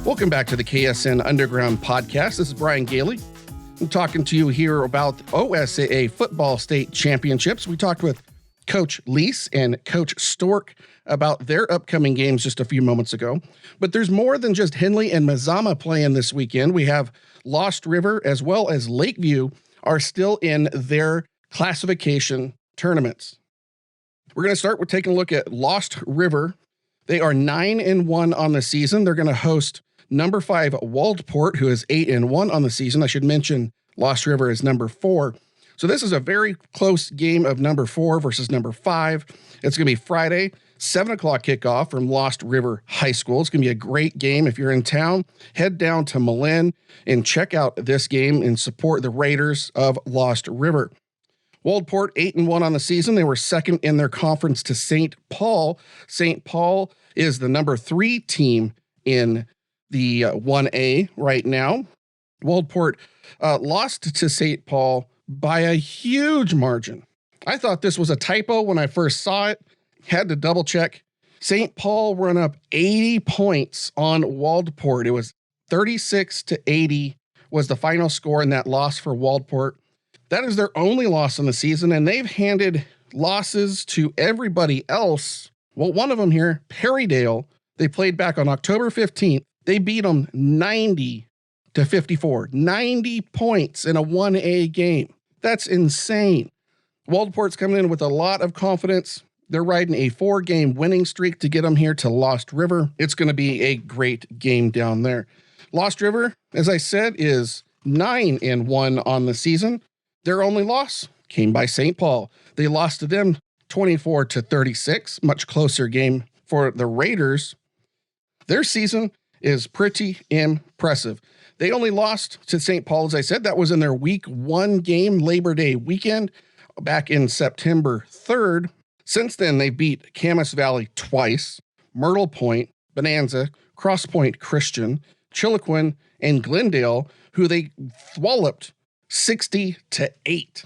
Welcome back to the KSN Underground Podcast. This is Brian Gailey. I'm talking to you here about the OSAA Football State Championships. We talked with Coach Lease and Coach Stork about their upcoming games just a few moments ago. But there's more than just Henley and Mazama playing this weekend. We have Lost River as well as Lakeview are still in their classification tournaments. We're going to start with taking a look at Lost River. They are 9-1 on the season. They're going to host number 5 Waldport, who is 8-1 on the season. I should mention Lost River is number 4. So this is a very close game of number 4 versus number 5. It's going to be Friday, 7 o'clock kickoff from Lost River High School. It's going to be a great game. If you're in town, head down to Malin and check out this game and support the Raiders of Lost River. Waldport 8-1 on the season. They were second in their conference to St. Paul. St. Paul is the number 3 team in the 1A right now. Waldport lost to St. Paul by a huge margin. I thought this was a typo when I first saw it. Had to double check. St. Paul run up 80 points on Waldport. It was 36-80 was the final score in that loss for Waldport. That is their only loss in the season, and they've handed losses to everybody else. Well, one of them here, Perrydale, they played back on October 15th. They beat them 90-54, 90 points in a 1A game. That's insane. Waldport's coming in with a lot of confidence. They're riding a 4-game winning streak to get them here to Lost River. It's going to be a great game down there. Lost River, as I said, is 9-1 on the season. Their only loss came by St. Paul. They lost to them 24-36, much closer game for the Raiders. Their season is pretty impressive. They only lost to St. Paul, as I said. That was in their week 1 game, Labor Day weekend, back in September 3rd. Since then, they beat Camas Valley twice, Myrtle Point, Bonanza, Cross Point Christian, Chiloquin, and Glendale, who they walloped 60-8.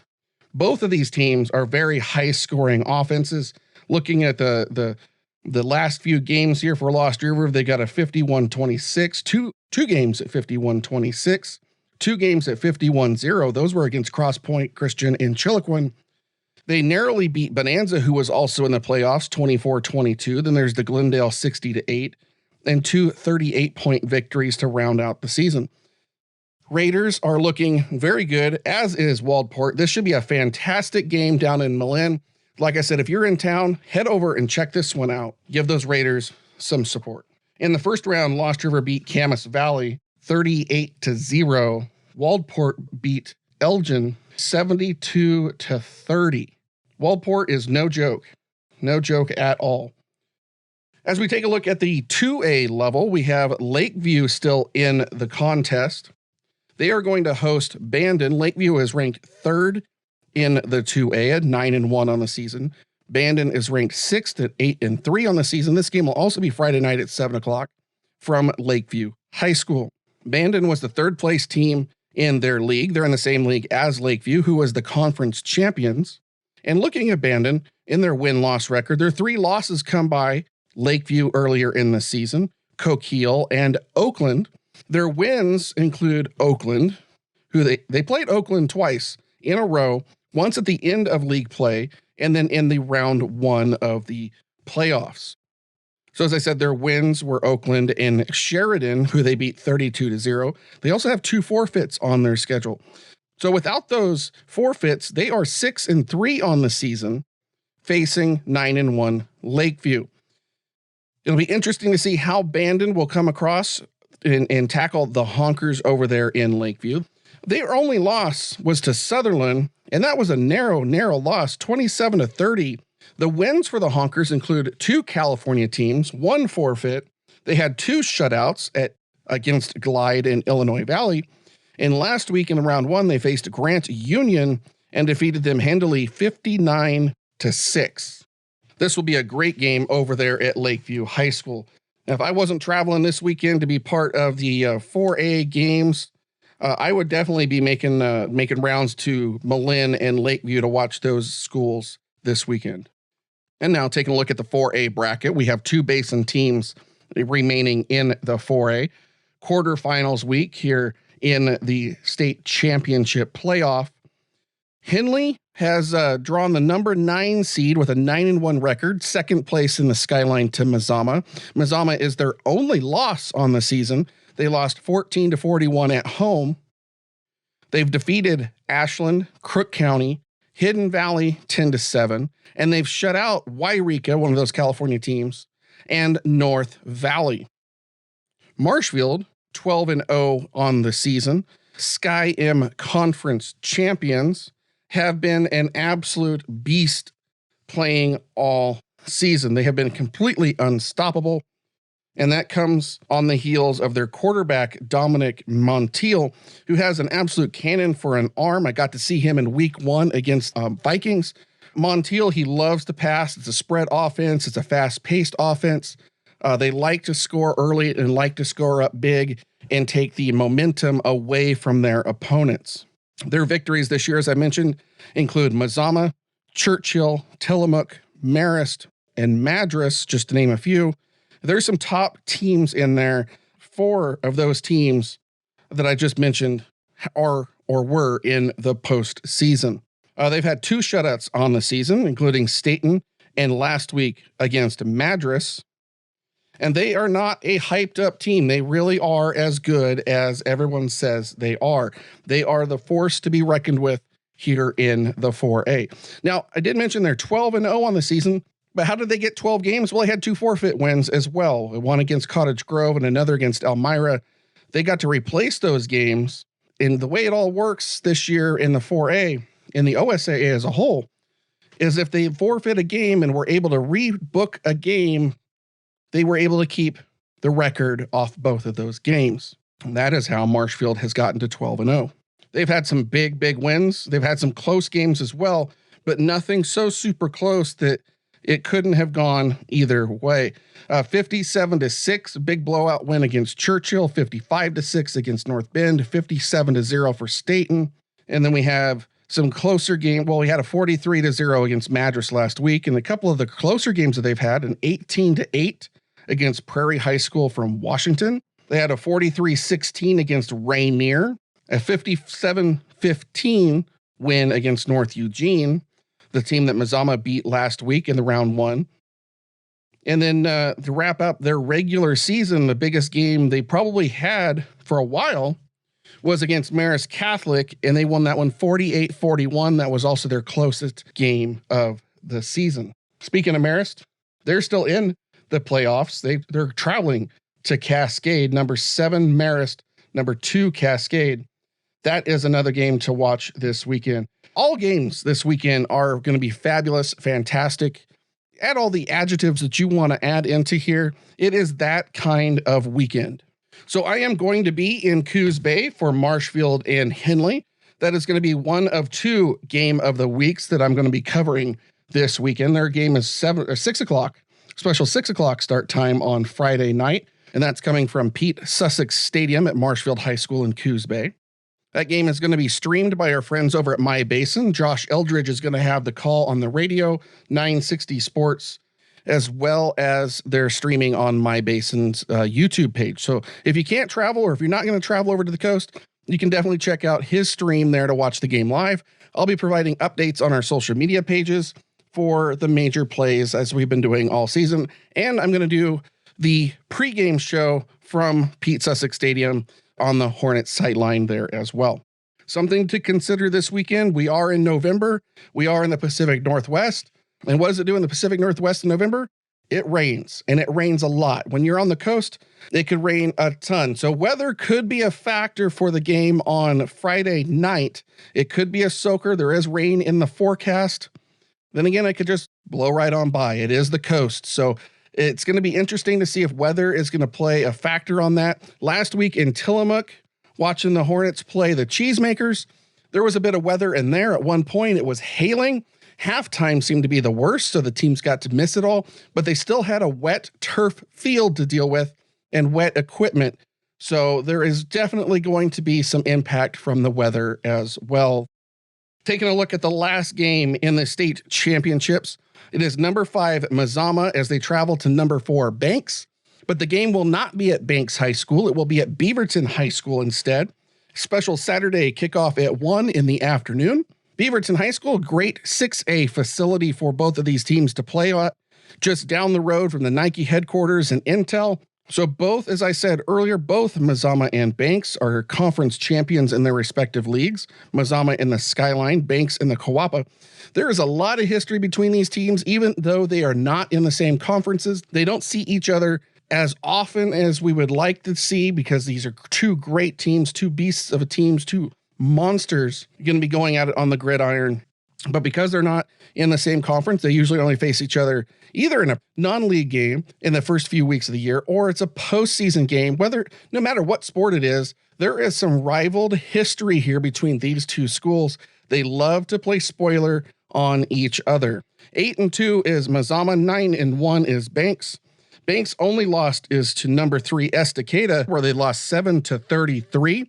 Both of these teams are very high-scoring offenses. Looking at the last few games here for Lost River, they got a 51-26, two games at 51-26, 2 games at 51-0. Those were against Cross Point Christian and Chiloquin. They narrowly beat Bonanza, who was also in the playoffs, 24-22. Then there's the Glendale 60-8 and 2 38-point victories to round out the season. Raiders are looking very good, as is Waldport. This should be a fantastic game down in Malin. Like I said, if you're in town, head over and check this one out. Give those Raiders some support. In the first round, Lost River beat Camas Valley 38-0. Waldport beat Elgin 72-30. Waldport is no joke at all. As we take a look at the 2A level, we have Lakeview still in the contest. They are going to host Bandon. Lakeview is ranked 3rd in the 2A at 9-1 on the season. Bandon is ranked 6th at 8-3 on the season. This game will also be Friday night at 7 o'clock from Lakeview High School. Bandon was the 3rd place team in their league. They're in the same league as Lakeview, who was the conference champions. And looking at Bandon in their win-loss record, their 3 losses come by Lakeview earlier in the season, Coquille, and Oakland. Their wins include Oakland, who they played Oakland twice in a row, once at the end of league play, and then in the round 1 of the playoffs. So as I said, their wins were Oakland and Sheridan, who they beat 32-0. They also have 2 forfeits on their schedule. So without those forfeits, they are 6-3 on the season, facing 9-1 Lakeview. It'll be interesting to see how Bandon will come across and tackle the Honkers over there in Lakeview. Their only loss was to Sutherland, and that was a narrow loss, 27-30. The wins for the Honkers include 2 California teams, 1 forfeit. They had 2 shutouts against Glide and Illinois Valley. And last week in round 1, they faced Grant Union and defeated them handily 59-6. This will be a great game over there at Lakeview High School. Now, if I wasn't traveling this weekend to be part of the 4A games, I would definitely be making rounds to Malin and Lakeview to watch those schools this weekend. And now taking a look at the 4A bracket, we have 2 basin teams remaining in the 4A. Quarterfinals week here in the state championship playoff. Henley has drawn the number 9 seed with a 9-1 record, 2nd place in the Skyline to Mazama. Mazama is their only loss on the season. They lost 14-41 at home. They've defeated Ashland, Crook County, Hidden Valley 10-7, and they've shut out Wairika, one of those California teams, and North Valley. Marshfield 12-0 on the season. Sky M Conference champions have been an absolute beast playing all season. They have been completely unstoppable, and that comes on the heels of their quarterback, Dominic Montiel, who has an absolute cannon for an arm. I got to see him in week 1 against Vikings. Montiel, he loves to pass. It's a spread offense. It's a fast-paced offense. They like to score early and like to score up big and take the momentum away from their opponents. Their victories this year, as I mentioned, include Mazama, Churchill, Tillamook, Marist, and Madras, just to name a few. There's some top teams in there. 4 of those teams that I just mentioned are or were in the postseason. They've had 2 shutouts on the season, including Staten and last week against Madras. And they are not a hyped up team. They really are as good as everyone says they are. They are the force to be reckoned with here in the 4A. Now, I did mention they're 12-0 on the season, but how did they get 12 games? Well, they had 2 forfeit wins as well. One against Cottage Grove and another against Elmira. They got to replace those games. And the way it all works this year in the 4A, in the OSAA as a whole, is if they forfeit a game and were able to rebook a game, they were able to keep the record off both of those games. And that is how Marshfield has gotten to 12-0. They've had some big wins. They've had some close games as well, but nothing so super close that It couldn't have gone either way. 57-6, big blowout win against Churchill. 55-6 against North Bend. 57-0 for Staten. And then we have some closer game. Well, we had a 43-0 against Madras last week, and a couple of the closer games that they've had, an 18-8 against Prairie High School from Washington. They had a 43-16 against Rainier, a 57-15 win against North Eugene, the team that Mazama beat last week in the round one. And then to wrap up their regular season, the biggest game they probably had for a while was against Marist Catholic, and they won that one 48-41. That was also their closest game of the season. Speaking of Marist, they're still in the playoffs. They're traveling to Cascade, number 7 Marist, number 2 Cascade. That is another game to watch this weekend. All games this weekend are going to be fabulous, fantastic. Add all the adjectives that you want to add into here. It is that kind of weekend. So I am going to be in Coos Bay for Marshfield and Henley. That is going to be one of 2 game of the weeks that I'm going to be covering this weekend. Their game is 6 o'clock, special 6 o'clock start time on Friday night. And that's coming from Pete Sussex Stadium at Marshfield High School in Coos Bay. That game is going to be streamed by our friends over at My Basin. Josh Eldridge is going to have the call on the radio, 960 Sports, as well as they're streaming on My Basin's YouTube page. So if you can't travel, or if you're not going to travel over to the coast, you can definitely check out his stream there to watch the game live. I'll be providing updates on our social media pages for the major plays as we've been doing all season. And I'm going to do the pregame show from Pete Sussex Stadium on the Hornets sideline there as well. Something to consider this weekend. We are in November. We are in the Pacific Northwest. And what does it do in the Pacific Northwest in November? It rains, and it rains a lot. When you're on the coast, it could rain a ton. So weather could be a factor for the game on Friday night. It could be a soaker. There is rain in the forecast. Then again, it could just blow right on by. It is the coast. So it's going to be interesting to see if weather is going to play a factor on that. Last week in Tillamook, watching the Hornets play the Cheesemakers, there was a bit of weather in there. At one point, it was hailing. Halftime seemed to be the worst, so the teams got to miss it all, but they still had a wet turf field to deal with and wet equipment. So there is definitely going to be some impact from the weather as well. Taking a look at the last game in the state championships, it is number 5 Mazama as they travel to number 4 Banks, but the game will not be at Banks High School. It will be at Beaverton High School instead. Special Saturday kickoff at 1 in the afternoon. Beaverton High School, great 6A facility for both of these teams to play at, just down the road from the Nike headquarters and Intel. So both, as I said earlier, both Mazama and Banks are conference champions in their respective leagues. Mazama in the Skyline, Banks in the Kawapa. There is a lot of history between these teams, even though they are not in the same conferences. They don't see each other as often as we would like to see because these are 2 great teams, 2 beasts of teams, 2 monsters going to be going at it on the gridiron. But because they're not in the same conference, they usually only face each other either in a non-league game in the first few weeks of the year, or it's a postseason game. No matter what sport it is, there is some rivaled history here between these 2 schools. They love to play spoiler on each other. 8-2 is Mazama, 9-1 is Banks. Banks' only loss is to number 3 Estacada, where they lost 7-33.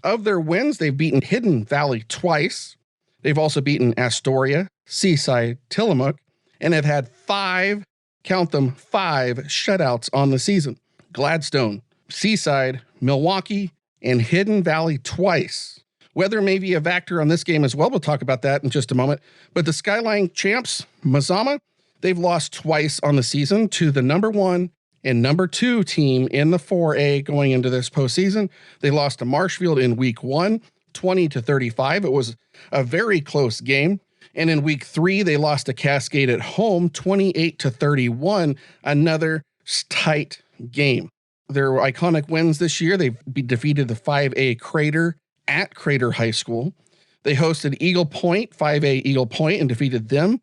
Of their wins, they've beaten Hidden Valley twice. They've also beaten Astoria, Seaside, Tillamook, and have had 5 shutouts on the season. Gladstone, Seaside, Milwaukee, and Hidden Valley twice. Weather may be a factor on this game as well. We'll talk about that in just a moment. But the Skyline champs, Mazama, they've lost twice on the season to the number 1 and number 2 team in the 4A going into this postseason. They lost to Marshfield in week 1, 20-35. It was a very close game. And in week 3, they lost to Cascade at home, 28-31, another tight game. Their iconic wins this year, they've defeated the 5A Crater at Crater High School. They hosted Eagle Point, 5A Eagle Point, and defeated them.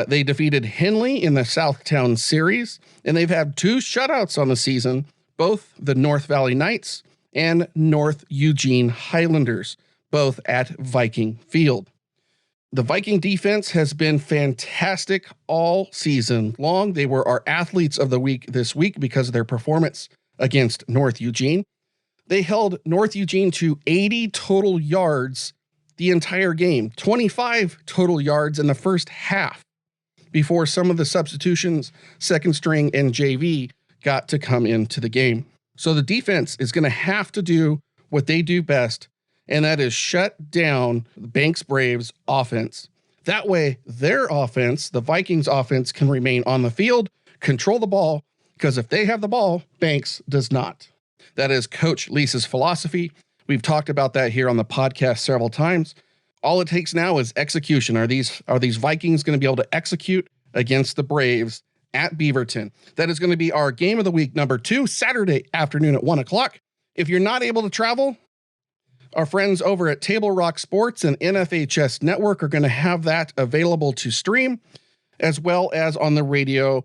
They defeated Henley in the Southtown Series, and they've had 2 shutouts on the season, both the North Valley Knights and North Eugene Highlanders, both at Viking Field. The Viking defense has been fantastic all season long. They were our athletes of the week this week because of their performance against North Eugene. They held North Eugene to 80 total yards the entire game, 25 total yards in the first half before some of the substitutions, second string and JV, got to come into the game. So the defense is going to have to do what they do best, and that is shut down the Banks Braves offense. That way, their offense, the Vikings offense, can remain on the field, control the ball, because if they have the ball, Banks does not. That is Coach Lease's philosophy. We've talked about that here on the podcast several times. All it takes now is execution. Are these Vikings going to be able to execute against the Braves at Beaverton? That is going to be our game of the week number 2, Saturday afternoon at 1 o'clock. If you're not able to travel, our friends over at Table Rock Sports and NFHS Network are going to have that available to stream, as well as on the radio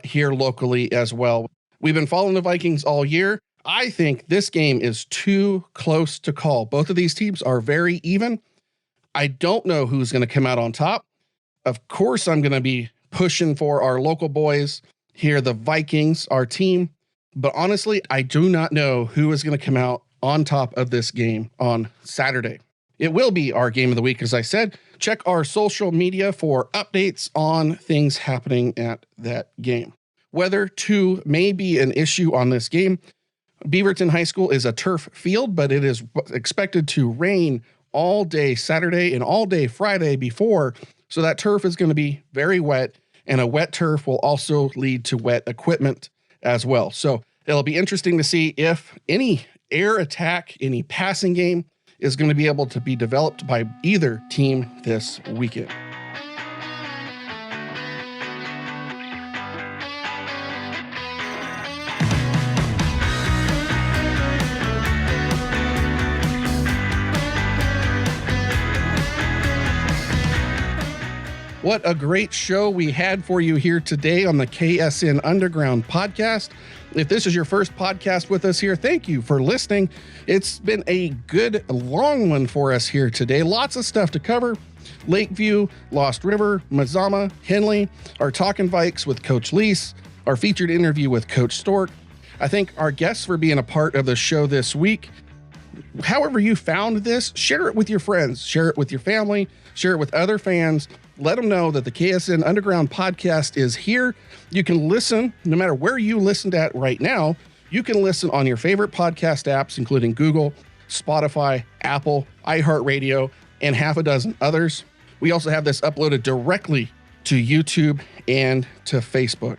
here locally as well. We've been following the Vikings all year. I think this game is too close to call. Both of these teams are very even. I don't know who's going to come out on top. Of course, I'm going to be pushing for our local boys here, the Vikings, our team. But honestly, I do not know who is going to come out on top of this game on Saturday. It will be our game of the week, as I said. Check our social media for updates on things happening at that game. Weather, too, may be an issue on this game. Beaverton High School is a turf field, but it is expected to rain all day Saturday and all day Friday before. So that turf is going to be very wet, and a wet turf will also lead to wet equipment as well. So it'll be interesting to see if any air attack, any passing game is going to be able to be developed by either team this weekend. What a great show we had for you here today on the KSN Underground podcast. If this is your first podcast with us here, thank you for listening. It's been a good long one for us here today. Lots of stuff to cover. Lakeview, Lost River, Mazama, Henley, our Talkin Viks with Coach Lease, our featured interview with Coach Stork. I thank our guests for being a part of the show this week. However you found this, share it with your friends, share it with your family, share it with other fans. Let them know that the KSN Underground podcast is here. You can listen, no matter where you listened at right now, you can listen on your favorite podcast apps, including Google, Spotify, Apple, iHeartRadio, and half a dozen others. We also have this uploaded directly to YouTube and to Facebook.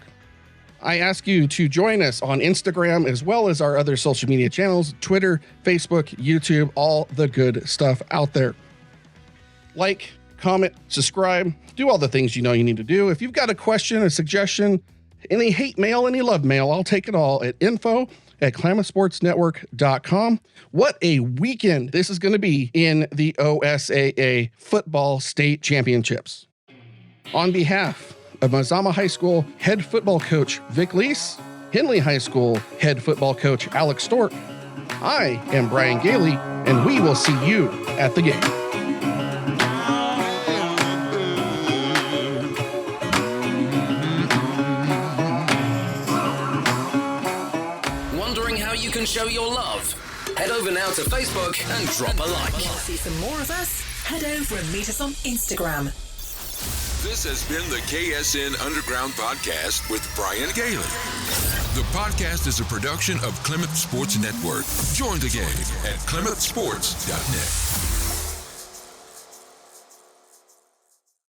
I ask you to join us on Instagram as well as our other social media channels, Twitter, Facebook, YouTube, all the good stuff out there. Like, comment, subscribe, do all the things you know you need to do. If you've got a question, a suggestion, any hate mail, any love mail, I'll take it all at info@klamathsportsnetwork.com. What a weekend this is going to be in the OSAA Football State Championships. On behalf of Mazama High School head football coach Vic Lease, Henley High School head football coach Alex Stork, I am Brian Gailey, and we will see you at the game. You can show your love. Head over now to Facebook and drop a like. Want to see some more of us? Head over and meet us on Instagram. This has been the KSN Underground Podcast with Brian Gailey. The podcast is a production of Klamath Sports Network. Join the game at klamathsports.net.